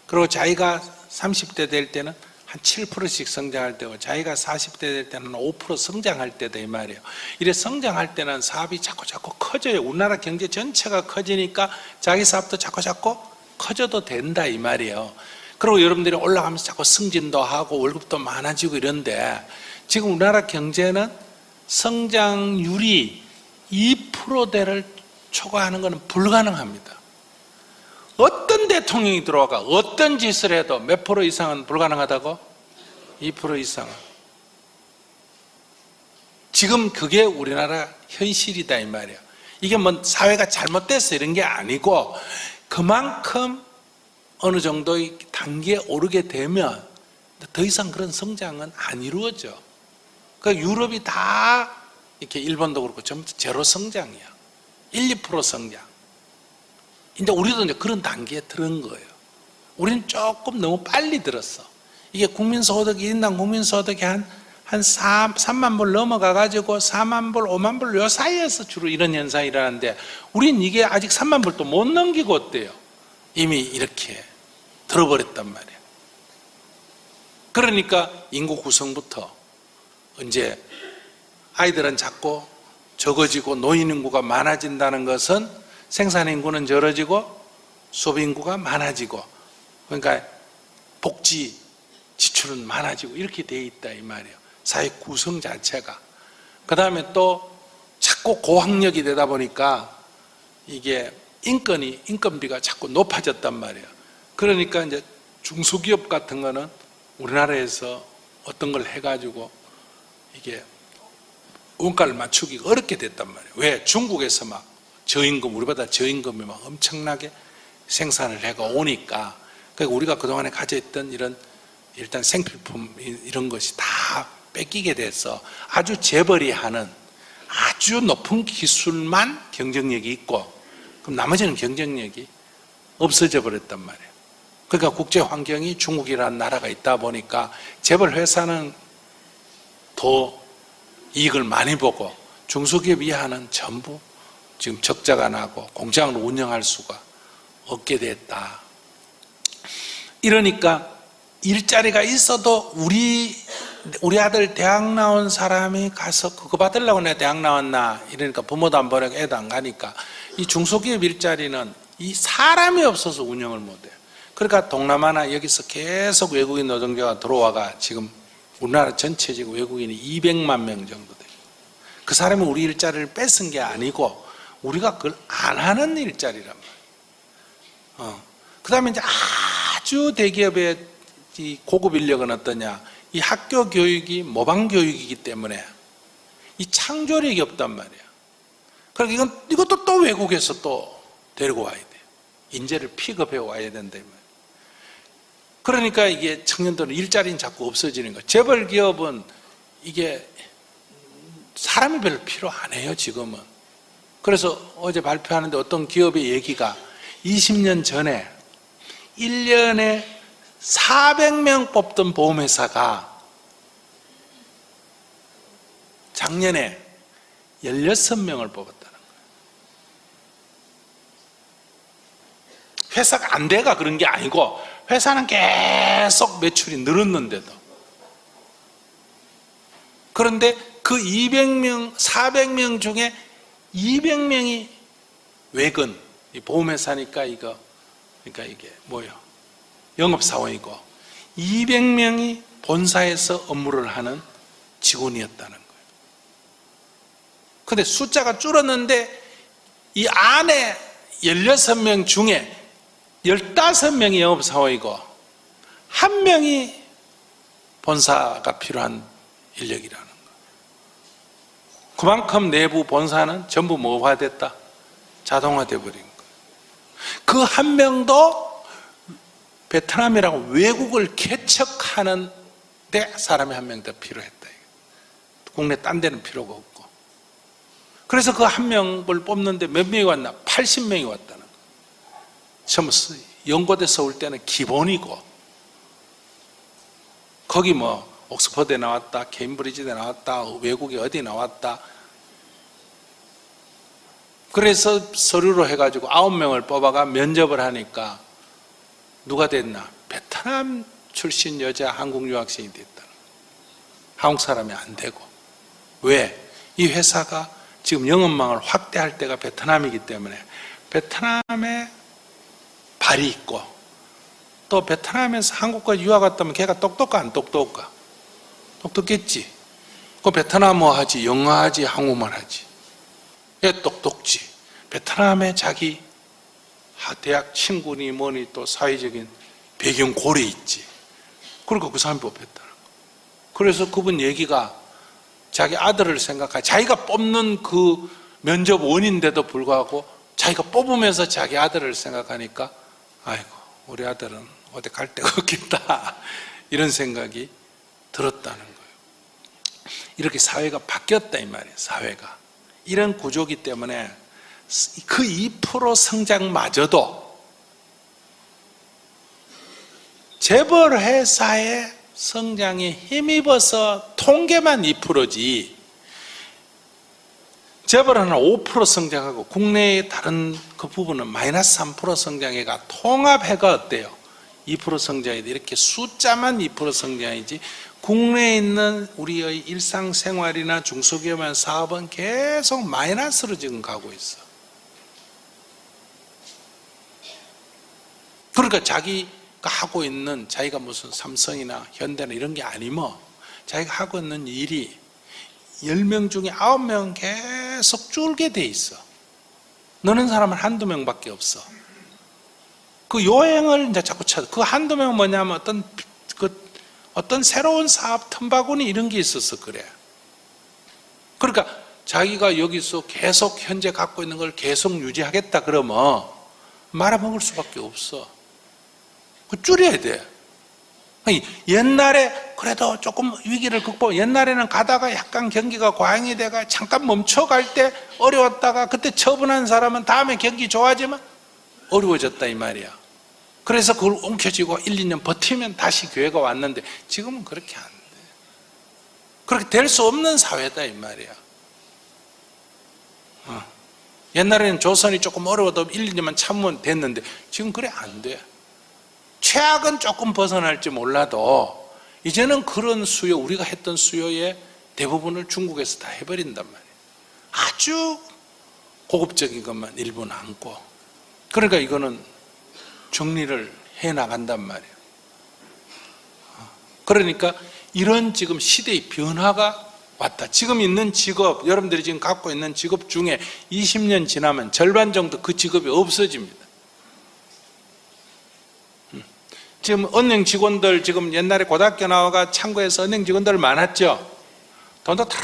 그리고 자기가 30대 될 때는 한 7%씩 성장할 때고 자기가 40대 될 때는 5% 성장할 때다 이 말이에요. 이래 성장할 때는 사업이 자꾸 커져요. 우리나라 경제 전체가 커지니까 자기 사업도 자꾸 커져도 된다 이 말이에요. 그리고 여러분들이 올라가면서 자꾸 승진도 하고 월급도 많아지고 이런데 지금 우리나라 경제는 성장률이 2%대를 초과하는 것은 불가능합니다. 어떤 대통령이 들어와가 어떤 짓을 해도 몇 프로 이상은 불가능하다고? 2% 이상은. 지금 그게 우리나라 현실이다 이 말이에요. 이게 뭐 사회가 잘못돼서 이런 게 아니고 그만큼 어느 정도의 단계에 오르게 되면 더 이상 그런 성장은 안 이루어져. 그러니까 유럽이 다 이렇게 일본도 그렇고 전부 제로 성장이야. 1, 2% 성장. 이제 우리도 이제 그런 단계에 들은 거예요. 우리는 조금 너무 빨리 들었어. 이게 국민소득이 1인당 국민소득이 한 3만 불 넘어가가지고 4만 불, 5만 불 요 사이에서 주로 이런 현상이 일어나는데 우린 이게 아직 3만 불도 못 넘기고 어때요? 이미 이렇게 들어버렸단 말이에요. 그러니까 인구 구성부터 이제 아이들은 작고 적어지고 노인 인구가 많아진다는 것은 생산 인구는 적어지고 소비 인구가 많아지고, 그러니까 복지 지출은 많아지고 이렇게 돼 있다 이 말이에요. 사회 구성 자체가. 그 다음에 또 자꾸 고학력이 되다 보니까 이게 인건비가 자꾸 높아졌단 말이에요. 그러니까 이제 중소기업 같은 거는 우리나라에서 어떤 걸 해가지고 이게 원가를 맞추기 어렵게 됐단 말이에요. 왜? 중국에서 막 저임금, 우리보다 저임금이 막 엄청나게 생산을 해가 오니까, 그러니까 우리가 그동안에 가져있던 이런 일단 생필품 이런 것이 다 뺏기게 돼서 아주 재벌이 하는 아주 높은 기술만 경쟁력이 있고, 그럼 나머지는 경쟁력이 없어져 버렸단 말이에요. 그러니까 국제 환경이 중국이라는 나라가 있다 보니까 재벌 회사는 더 이익을 많이 보고 중소기업 이하는 전부 지금 적자가 나고 공장을 운영할 수가 없게 됐다. 이러니까 일자리가 있어도 우리 아들 대학 나온 사람이 가서 그거 받으려고 내가 대학 나왔나 이러니까 부모도 안 보내고 애도 안 가니까 이 중소기업 일자리는 이 사람이 없어서 운영을 못해요. 그러니까 동남아나 여기서 계속 외국인 노동자가 들어와가 지금 우리나라 전체적으로 외국인이 200만 명 정도 돼요. 그 사람이 우리 일자리를 뺏은 게 아니고 우리가 그걸 안 하는 일자리란 말이에요. 그 다음에 이제 아주 대기업의 이 고급 인력은 어떠냐? 이 학교 교육이 모방 교육이기 때문에 이 창조력이 없단 말이에요. 그러니까 이것도 또 외국에서 또 데리고 와야 돼요. 인재를 픽업해 와야 된다. 그러니까 이게 청년들은 일자리는 자꾸 없어지는 거예요. 재벌 기업은 이게 사람이 별로 필요 안 해요, 지금은. 그래서 어제 발표하는데 어떤 기업의 얘기가 20년 전에 1년에 400명 뽑던 보험회사가 작년에 16명을 뽑았다는 거예요. 회사가 안 돼가 그런 게 아니고 회사는 계속 매출이 늘었는데도. 그런데 그 200명, 400명 중에 200명이 외근, 보험회사니까 그러니까 이게 뭐예요? 영업사원이고 200명이 본사에서 업무를 하는 직원이었다는 거예요. 근데 숫자가 줄었는데 이 안에 16명 중에 15명이 영업사원이고 1명이 본사가 필요한 인력이라는 거예요. 그만큼 내부 본사는 전부 뭐화됐다? 자동화돼 버린 거예요. 그 1명도 베트남이라고 외국을 개척하는 데 사람이 1명 더 필요했다. 국내 딴 데는 필요가 없고. 그래서 그 1명을 뽑는데 몇 명이 왔나? 80명이 왔다는 거예요. 처음 연고대 서울 때는 기본이고, 거기 뭐 옥스퍼드에 나왔다, 케임브리지에 나왔다, 외국에 어디 나왔다. 그래서 서류로 해가지고 9명을 뽑아가 면접을 하니까 누가 됐나? 베트남 출신 여자 한국 유학생이 됐다. 한국 사람이 안 되고. 왜? 이 회사가 지금 영업망을 확대할 때가 베트남이기 때문에 베트남에 발이 있고, 또 베트남에서 한국까지 유학 갔다면 걔가 똑똑가 안 똑똑가? 똑똑겠지. 그 베트남어 하지, 영어 하지, 한국말 하지. 얘 똑똑지. 베트남에 자기 대학 친구니 뭐니 또 사회적인 배경 고려 있지. 그러니까 그 사람이 뽑혔다는 거. 그래서 그분 얘기가 자기 아들을 생각하고 자기가 뽑는 그 면접원인데도 불구하고 자기가 뽑으면서 자기 아들을 생각하니까 아이고 우리 아들은 어디 갈 데가 없겠다 이런 생각이 들었다는 거예요. 이렇게 사회가 바뀌었다 이 말이에요. 사회가 이런 구조기 때문에 그 2% 성장마저도 재벌 회사의 성장에 힘입어서 통계만 2%지 재벌은 5% 성장하고 국내의 다른 그 부분은 마이너스 3% 성장해가 통합해가 어때요? 2% 성장이 이렇게 숫자만 2% 성장이지 국내에 있는 우리의 일상생활이나 중소기업의 사업은 계속 마이너스로 지금 가고 있어. 그러니까 자기가 하고 있는, 자기가 무슨 삼성이나 현대나 이런 게 아니면 자기가 하고 있는 일이 10명 중에 9명은 계속 줄게 돼 있어. 너는 사람은 한두 명밖에 없어. 그 요행을 이제 자꾸 찾아. 그 한두 명은 뭐냐면 어떤 새로운 사업 틈바구니 이런 게 있어서 그래. 그러니까 자기가 여기서 계속 현재 갖고 있는 걸 계속 유지하겠다 그러면 말아먹을 수밖에 없어. 그 줄여야 돼. 아니, 옛날에 그래도 조금 위기를 옛날에는 가다가 약간 경기가 과잉이 돼가 잠깐 멈춰갈 때 어려웠다가 그때 처분한 사람은 다음에 경기 좋아지면 어려워졌다 이 말이야. 그래서 그걸 옮겨지고 1, 2년 버티면 다시 기회가 왔는데 지금은 그렇게 안 돼. 그렇게 될 수 없는 사회다 이 말이야. 옛날에는 조선이 조금 어려워도 1, 2년만 참으면 됐는데 지금 그래 안 돼. 최악은 조금 벗어날지 몰라도 이제는 그런 수요, 우리가 했던 수요의 대부분을 중국에서 다 해버린단 말이에요. 아주 고급적인 것만 일부 남고. 그러니까 이거는 정리를 해나간단 말이에요. 그러니까 이런 지금 시대의 변화가 왔다. 지금 있는 직업, 여러분들이 지금 갖고 있는 직업 중에 20년 지나면 절반 정도 그 직업이 없어집니다. 지금 은행 직원들, 지금 옛날에 고등학교 나와가 창구에서 은행 직원들 많았죠? 돈도 탁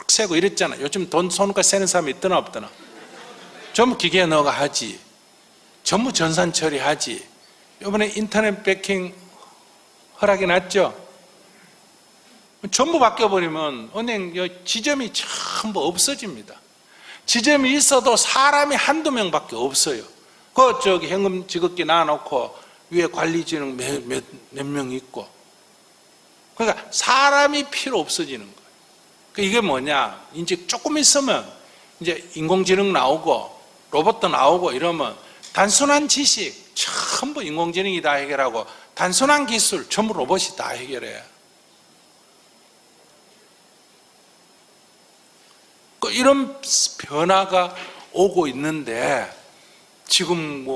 세고 이랬잖아. 요즘 돈 손가 세는 사람이 있더나 없더나? 전부 기계에 넣어가 하지. 전부 전산 처리하지. 이번에 인터넷 배킹 허락이 났죠? 전부 바뀌어버리면 은행 지점이 전부 없어집니다. 지점이 있어도 사람이 한두 명밖에 없어요. 저기 현금 지급기 놔놓고 위에 관리진은 몇 명 있고. 그러니까 사람이 필요 없어지는 거예요. 이게 뭐냐? 이제 조금 있으면 이제 인공지능 나오고 로봇도 나오고 이러면 단순한 지식 전부 인공지능이 다 해결하고 단순한 기술 전부 로봇이 다 해결해. 이런 변화가 오고 있는데 지금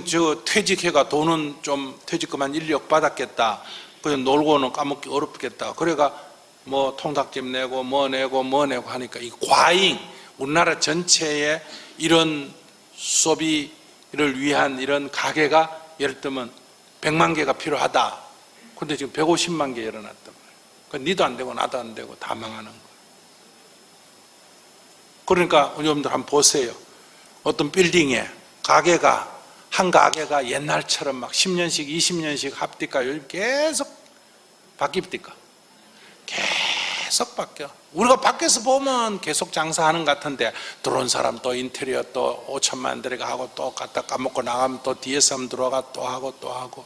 저 퇴직해가 돈은 좀 퇴직 그만 인력 받았겠다. 그냥 놀고는 까먹기 어렵겠다. 그래가 뭐 통닭집 내고 뭐 내고 하니까 이 과잉, 우리나라 전체에 이런 소비를 위한 이런 가게가 예를 들면 100만 개가 필요하다. 근데 지금 150만 개 열어놨단 말이에요. 그러니까 니도 안 되고 나도 안 되고 다 망하는 거예요. 그러니까 여러분들 한번 보세요. 어떤 빌딩에 한 가게가 옛날처럼 막 10년씩 20년씩 합디까 요즘 계속 바뀝니까? 계속 바뀌어. 우리가 밖에서 보면 계속 장사하는 것 같은데 들어온 사람 또 인테리어 또 5천만 들어가 하고 또 갖다 까먹고 나가면 또 뒤에서 한번 들어가 또 하고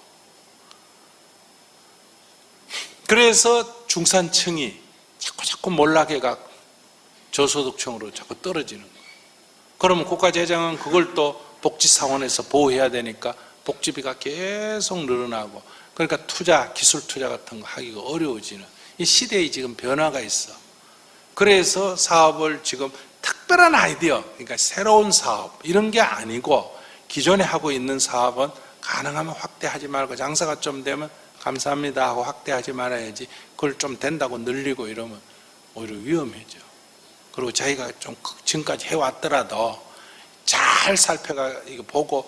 그래서 중산층이 자꾸 몰락해가 저소득층으로 자꾸 떨어지는 거예요. 그러면 국가재정은 그걸 또 복지 차원에서 보호해야 되니까 복지비가 계속 늘어나고 그러니까 기술 투자 같은 거 하기가 어려워지는 이 시대의 지금 변화가 있어. 그래서 사업을 지금 특별한 아이디어, 그러니까 새로운 사업 이런 게 아니고 기존에 하고 있는 사업은 가능하면 확대하지 말고 장사가 좀 되면 감사합니다 하고 확대하지 말아야지. 그걸 좀 된다고 늘리고 이러면 오히려 위험해져. 그리고 자기가 좀 지금까지 해왔더라도 잘 살펴가 이거 보고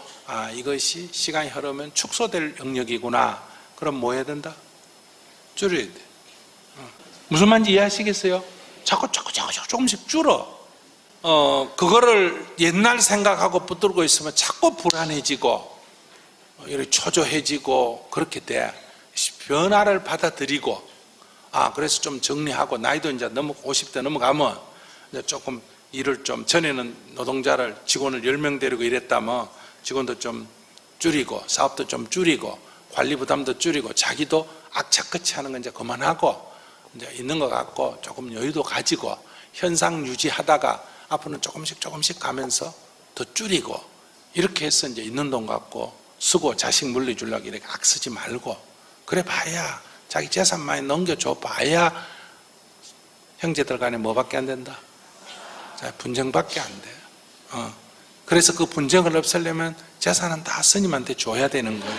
이것이 시간이 흐르면 축소될 영역이구나. 그럼 뭐 해야 된다? 줄여야 돼. 무슨 말인지 이해하시겠어요? 자꾸 조금씩 줄어. 그거를 옛날 생각하고 붙들고 있으면 자꾸 불안해지고 이렇게 초조해지고 그렇게 돼. 변화를 받아들이고 그래서 좀 정리하고 나이도 이제 50대 넘어가면 이제 조금 일을 좀 전에는 노동자를 직원을 10명 데리고 이랬다면 직원도 좀 줄이고 사업도 좀 줄이고 관리 부담도 줄이고 자기도 악착같이 하는 건 이제 그만하고 이제 있는 것 같고 조금 여유도 가지고 현상 유지하다가 앞으로는 조금씩 가면서 더 줄이고 이렇게 해서 이제 있는 돈 갖고 쓰고 자식 물려주려고 이렇게 악쓰지 말고 그래 봐야 자기 재산 많이 넘겨줘 봐야 형제들 간에 뭐밖에 안 된다? 자, 분쟁밖에 안 돼요. 그래서 그 분쟁을 없애려면 재산은 다 스님한테 줘야 되는 거예요.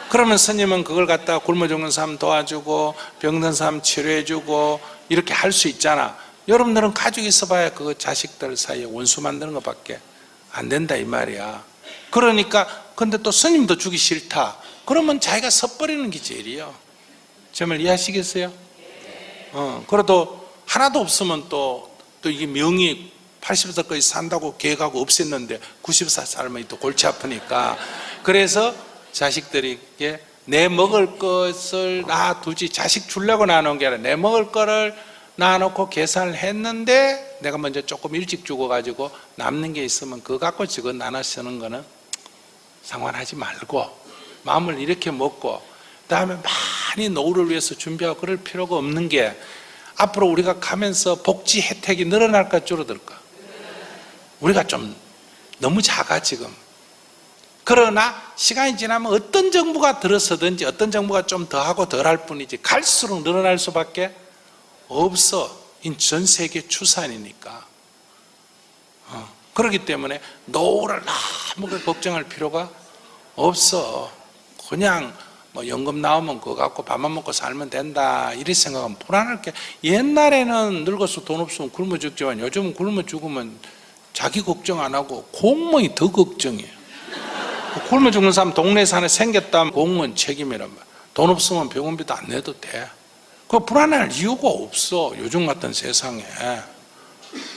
그러면 스님은 그걸 갖다가 굶어 죽는 사람 도와주고 병든 사람 치료해주고 이렇게 할 수 있잖아. 여러분들은 가지고 있어봐야 그 자식들 사이에 원수 만드는 것밖에 안 된다 이 말이야. 그러니까 근데 또 스님도 주기 싫다. 그러면 자기가 섣버리는 게 제일이요. 제 말 이해하시겠어요? 그래도 하나도 없으면 또 이게 명이 80살까지 산다고 계획하고 없앴는데 90살 살면 또 골치 아프니까. 그래서 자식들에게 내 먹을 것을 놔두지, 자식 주려고 놔놓은 게 아니라 내 먹을 거를 놔놓고 계산을 했는데 내가 먼저 조금 일찍 죽어가지고 남는 게 있으면 그거 갖고 지금 나눠 쓰는 거는 상관하지 말고 마음을 이렇게 먹고 그다음에 많이 노후를 위해서 준비하고 그럴 필요가 없는 게 앞으로 우리가 가면서 복지 혜택이 늘어날까 줄어들까? 우리가 좀 너무 작아 지금. 그러나 시간이 지나면 어떤 정부가 들어서든지 어떤 정부가 좀 더하고 덜할 뿐이지 갈수록 늘어날 수밖에 없어. 전 세계 추산이니까. 그렇기 때문에 노후를 너무 걱정할 필요가 없어. 그냥 뭐 연금 나오면 그거 갖고 밥만 먹고 살면 된다 이렇게 생각하면 불안할 게. 옛날에는 늙어서 돈 없으면 굶어 죽지만 요즘은 굶어 죽으면 자기 걱정 안 하고 공무원이 더 걱정이에요. 굶어 죽는 사람 동네 산에 생겼다면 공무원 책임이란 말이야. 돈 없으면 병원비도 안 내도 돼. 그 불안할 이유가 없어 요즘 같은 세상에.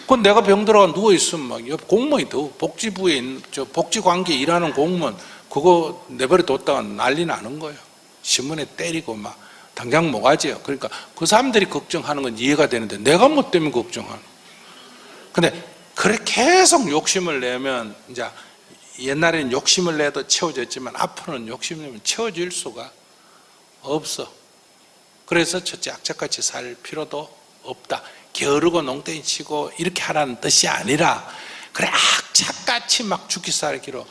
그 내가 병들어가 누워있으면 막 옆 공무원이 더 복지부에 있는 복지관계에 일하는 공무원 그거 내버려 뒀다가 난리 나는 거예요. 신문에 때리고 막 당장 뭐가지요. 그러니까 그 사람들이 걱정하는 건 이해가 되는데 내가 뭐 때문에 걱정하는. 근데 그래 계속 욕심을 내면 이제 옛날에는 욕심을 내도 채워졌지만 앞으로는 욕심을 내면 채워질 수가 없어. 그래서 첫째 악착같이 살 필요도 없다. 게으르고 농땡이 치고 이렇게 하라는 뜻이 아니라 그래 악착같이 막 죽기 살기로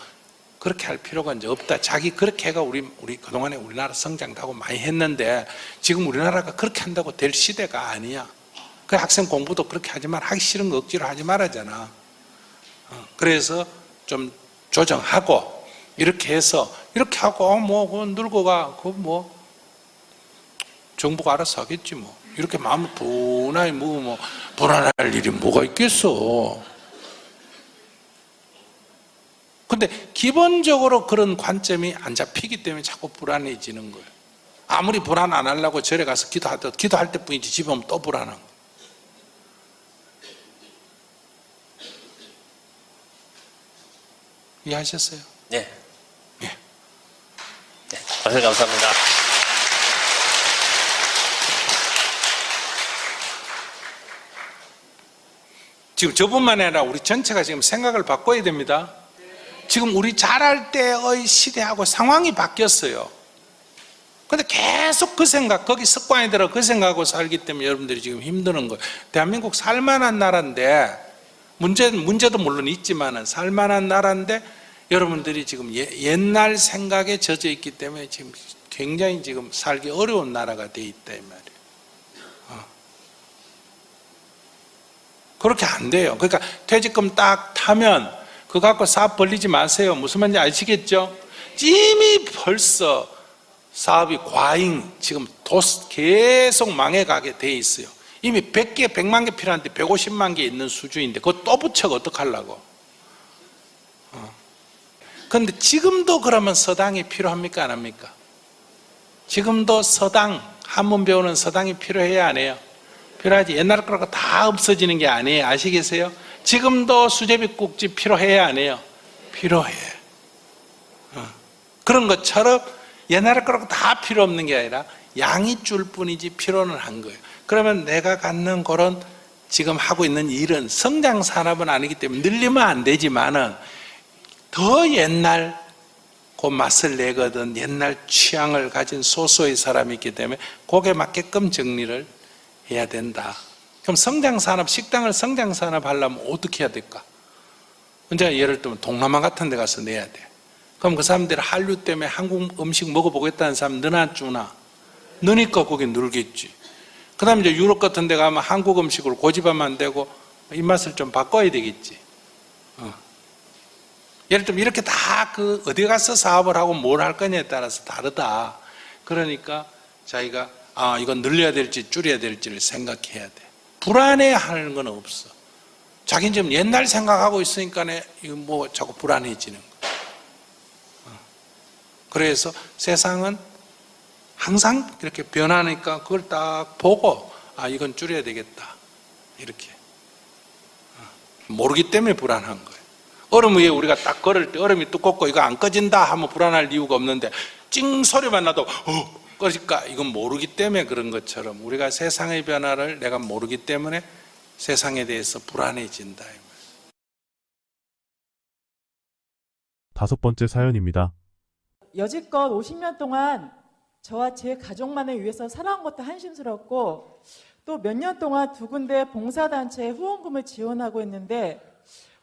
그렇게 할 필요가 이제 없다. 자기 그렇게 해가 우리 그동안에 우리나라 성장도 하고 많이 했는데 지금 우리나라가 그렇게 한다고 될 시대가 아니야. 그 학생 공부도 그렇게 하지 말, 하기 싫은 거 억지로 하지 말아잖아. 그래서 좀 조정하고 이렇게 해서 이렇게 하고 뭐 늙어가 그 뭐 정부가 알아서 하겠지 뭐. 이렇게 마음을 분하게 뭐 불안할 일이 뭐가 있겠어. 근데 기본적으로 그런 관점이 안 잡히기 때문에 자꾸 불안해지는 거예요. 아무리 불안 안 하려고 절에 가서 기도할 때뿐이지 집에 오면 또 불안한 거예요. 이해하셨어요? 네. 예. 네. 말씀 감사합니다. 지금 저뿐만 아니라 우리 전체가 지금 생각을 바꿔야 됩니다. 지금 우리 자랄 때의 시대하고 상황이 바뀌었어요. 근데 계속 그 생각, 거기 습관이 들어 그 생각하고 살기 때문에 여러분들이 지금 힘드는 거예요. 대한민국 살만한 나라인데 문제도 물론 있지만은 살만한 나라인데 여러분들이 지금 옛날 생각에 젖어 있기 때문에 지금 굉장히 지금 살기 어려운 나라가 돼 있다 이 말이에요. 그렇게 안 돼요. 그러니까 퇴직금 딱 타면 그거 갖고 사업 벌리지 마세요. 무슨 말인지 아시겠죠? 이미 벌써 사업이 과잉, 지금 계속 망해가게 돼 있어요. 이미 100개, 100만 개 필요한데 150만 개 있는 수준인데 그거 또 붙여가 어떡하려고? 그런데 지금도 그러면 서당이 필요합니까? 안 합니까? 지금도 서당, 한문 배우는 서당이 필요해야 안 해요? 필요하지. 옛날 거라고 다 없어지는 게 아니에요. 아시겠어요? 지금도 수제비국집 필요해야 안 해요? 필요해. 그런 것처럼 옛날 거라고 다 필요 없는 게 아니라 양이 줄 뿐이지 필요는 한 거예요. 그러면 내가 갖는 그런 지금 하고 있는 일은 성장 산업은 아니기 때문에 늘리면 안 되지만은 더 옛날 그 맛을 내거든 옛날 취향을 가진 소수의 사람이 있기 때문에 거기에 맞게끔 정리를 해야 된다. 그럼 성장산업, 식당을 성장산업 하려면 어떻게 해야 될까? 이제 예를 들면 동남아 같은 데 가서 내야 돼. 그럼 그 사람들이 한류 때문에 한국 음식 먹어보겠다는 사람 너나 주나? 너니까 거기 늘겠지. 그 다음에 이제 유럽 같은 데 가면 한국 음식으로 고집하면 안 되고 입맛을 좀 바꿔야 되겠지. 예를 들면 이렇게 다 그 어디 가서 사업을 하고 뭘 할 거냐에 따라서 다르다. 그러니까 자기가 이건 늘려야 될지 줄여야 될지를 생각해야 돼. 불안해하는 건 없어. 자기는 지금 옛날 생각하고 있으니까 이거 뭐 자꾸 불안해지는 거야. 그래서 세상은 항상 이렇게 변하니까 그걸 딱 보고 이건 줄여야 되겠다. 이렇게. 모르기 때문에 불안한 거예요. 얼음 위에 우리가 딱 걸을 때 얼음이 두껍고 이거 안 꺼진다 하면 불안할 이유가 없는데 찡 소리만 나도 꺼질까? 이건 모르기 때문에 그런 것처럼 우리가 세상의 변화를 내가 모르기 때문에 세상에 대해서 불안해진다. 5번째 사연입니다. 여지껏 50년 동안 저와 제 가족만을 위해서 살아온 것도 한심스럽고 또 몇 년 동안 두 군데 봉사단체에 후원금을 지원하고 있는데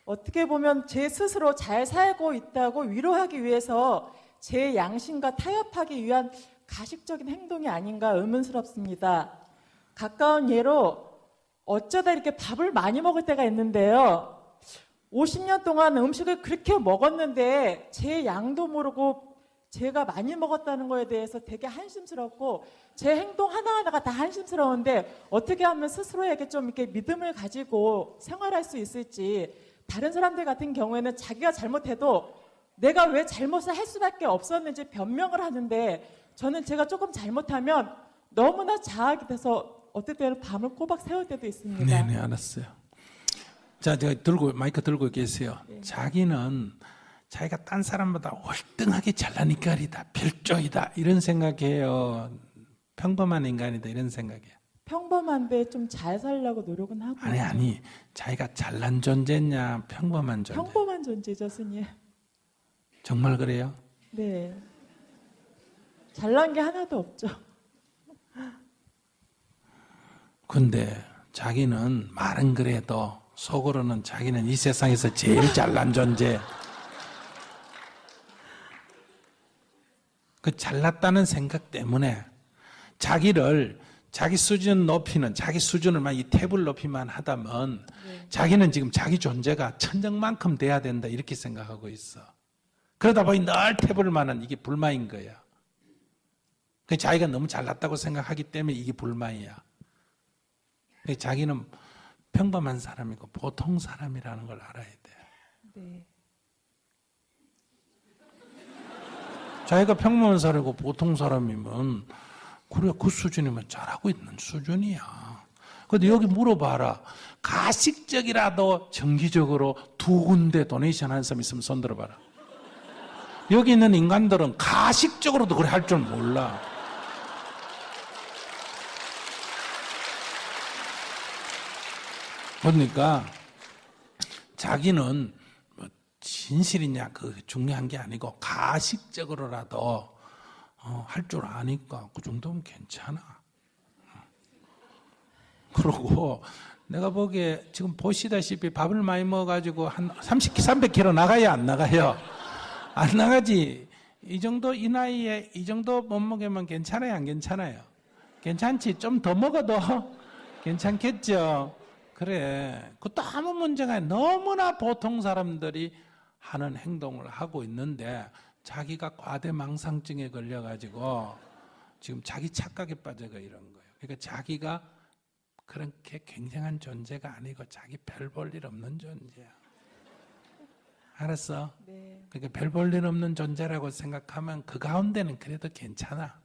어떻게 보면 제 스스로 잘 살고 있다고 위로하기 위해서 제 양심과 타협하기 위한 가식적인 행동이 아닌가 의문스럽습니다. 가까운 예로 어쩌다 이렇게 밥을 많이 먹을 때가 있는데요. 50년 동안 음식을 그렇게 먹었는데 제 양도 모르고 제가 많이 먹었다는 거에 대해서 되게 한심스럽고 제 행동 하나하나가 다 한심스러운데 어떻게 하면 스스로에게 좀 이렇게 믿음을 가지고 생활할 수 있을지. 다른 사람들 같은 경우에는 자기가 잘못해도 내가 왜 잘못을 할 수밖에 없었는지 변명을 하는데 저는 제가 조금 잘못하면 너무나 자학이 돼서 어떨 때는 밤을 꼬박 새울 때도 있습니다. 네네, 알았어요. 자, 제가 마이크 들고 계세요. 네. 자기는 자기가 딴 사람보다 월등하게 잘난 인간이다, 별종이다 이런 생각해요. 평범한 인간이다 이런 생각이에요. 평범한데 좀 잘 살려고 노력은 하고 아니 자기가 잘난 존재냐 평범한 존재? 평범한 존재죠, 스님. 정말 그래요? 네. 잘난 게 하나도 없죠. 근데 자기는 말은 그래도 속으로는 자기는 이 세상에서 제일 잘난 존재. 그 잘났다는 생각 때문에 자기 수준 높이는 자기 수준을 이 탭을 높이만 하다면 자기는 지금 자기 존재가 천정만큼 돼야 된다 이렇게 생각하고 있어. 그러다 보니 늘 탭을 만한 이게 불만인 거야. 자기가 너무 잘났다고 생각하기 때문에 이게 불만이야. 자기는 평범한 사람이고 보통 사람이라는 걸 알아야 돼. 네. 자기가 평범한 사람이고 보통 사람이면 그래 그 수준이면 잘하고 있는 수준이야. 근데 여기 물어봐라. 가식적이라도 정기적으로 2군데 도네이션 하는 사람 있으면 손 들어봐라. 여기 있는 인간들은 가식적으로도 그래 할 줄 몰라. 그러니까 자기는 진실이냐 그 중요한 게 아니고 가식적으로라도 할 줄 아니까 그 정도면 괜찮아. 그리고 내가 보기에 지금 보시다시피 밥을 많이 먹어가지고 한 300kg 나가요 안 나가요? 안 나가지. 이 정도 이 나이에 이 정도 몸무게면 괜찮아요 안 괜찮아요? 괜찮지. 좀 더 먹어도 괜찮겠죠. 그래. 그것도 아무 문제가 아니야. 너무나 보통 사람들이 하는 행동을 하고 있는데 자기가 과대망상증에 걸려가지고 지금 자기 착각에 빠져가 이런 거예요. 그러니까 자기가 그렇게 굉장한 존재가 아니고 자기 별 볼 일 없는 존재야. 알았어? 네. 그러니까 별 볼 일 없는 존재라고 생각하면 그 가운데는 그래도 괜찮아.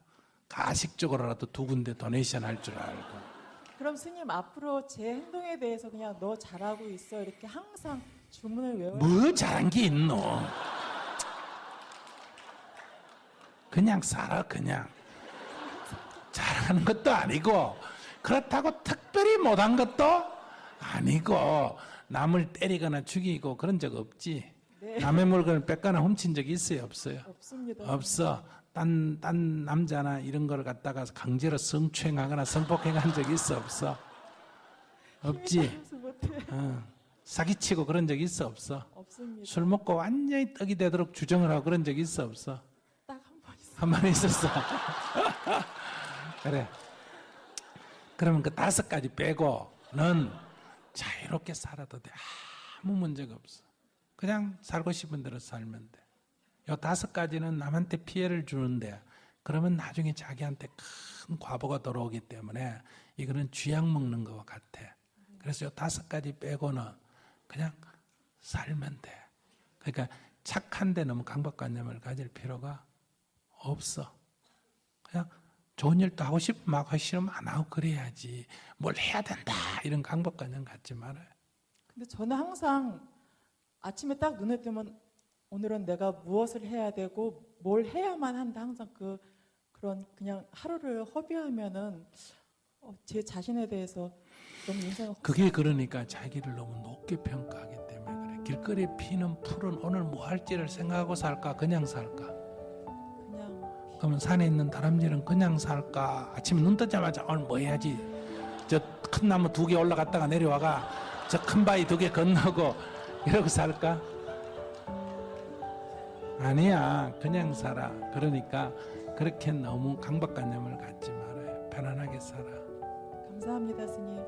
가식적으로라도 2군데 도네이션 할 줄 알고. 그럼 스님 앞으로 제 행동에 대해서 그냥 너 잘하고 있어 이렇게 항상 주문을 외워요. 뭐 잘한 게 있노? 그냥 살아 그냥. 잘하는 것도 아니고 그렇다고 특별히 못한 것도 아니고 남을 때리거나 죽이고 그런 적 없지? 네. 남의 물건을 뺏거나 훔친 적이 있어요 없어요? 없습니다. 없어. 딴 남자나 이런 걸 갖다가 강제로 성추행하거나 성폭행한 적이 있어 없어? 없지? 힘이 닿아서 못해요. 사기치고 그런 적 있어 없어? 없습니다. 술 먹고 완전히 떡이 되도록 주정을 하고 그런 적 있어 없어? 딱 한 번 있어요. 한 번 있었어. 그래. 그러면 그 5가지 빼고는 자유롭게 살아도 돼. 아무 문제가 없어. 그냥 살고 싶은 대로 살면 돼. 요 5가지는 남한테 피해를 주는데 그러면 나중에 자기한테 큰 과보가 돌아오기 때문에 이거는 쥐약 먹는 거와 같아. 그래서 요 5가지 빼고는 그냥 살면 돼. 그러니까 착한데 너무 강박관념을 가질 필요가 없어. 그냥 좋은 일도 하고 싶으면 막 하기 싫으면 안 하고 그래야지. 뭘 해야 된다 이런 강박관념 갖지 말아요. 근데 저는 항상 아침에 딱 눈에 뜨면 오늘은 내가 무엇을 해야 되고 뭘 해야만 한다. 항상 그런 그냥 하루를 허비하면은 제 자신에 대해서 너무 인생을 그게 그러니까 자기를 너무 높게 평가하기 때문에 그래. 길거리에 피는 풀은 오늘 뭐 할지를 생각하고 살까 그냥 살까? 그냥 그러면 산에 있는 다람쥐는 그냥 살까? 아침에 눈 뜨자마자 오늘 뭐 해야지? 저 큰 나무 2개 올라갔다가 내려와가 저 큰 바위 2개 건너고 이러고 살까? 아니야. 그냥 살아. 그러니까 그렇게 너무 강박관념을 갖지 말아요. 편안하게 살아. 감사합니다, 스님.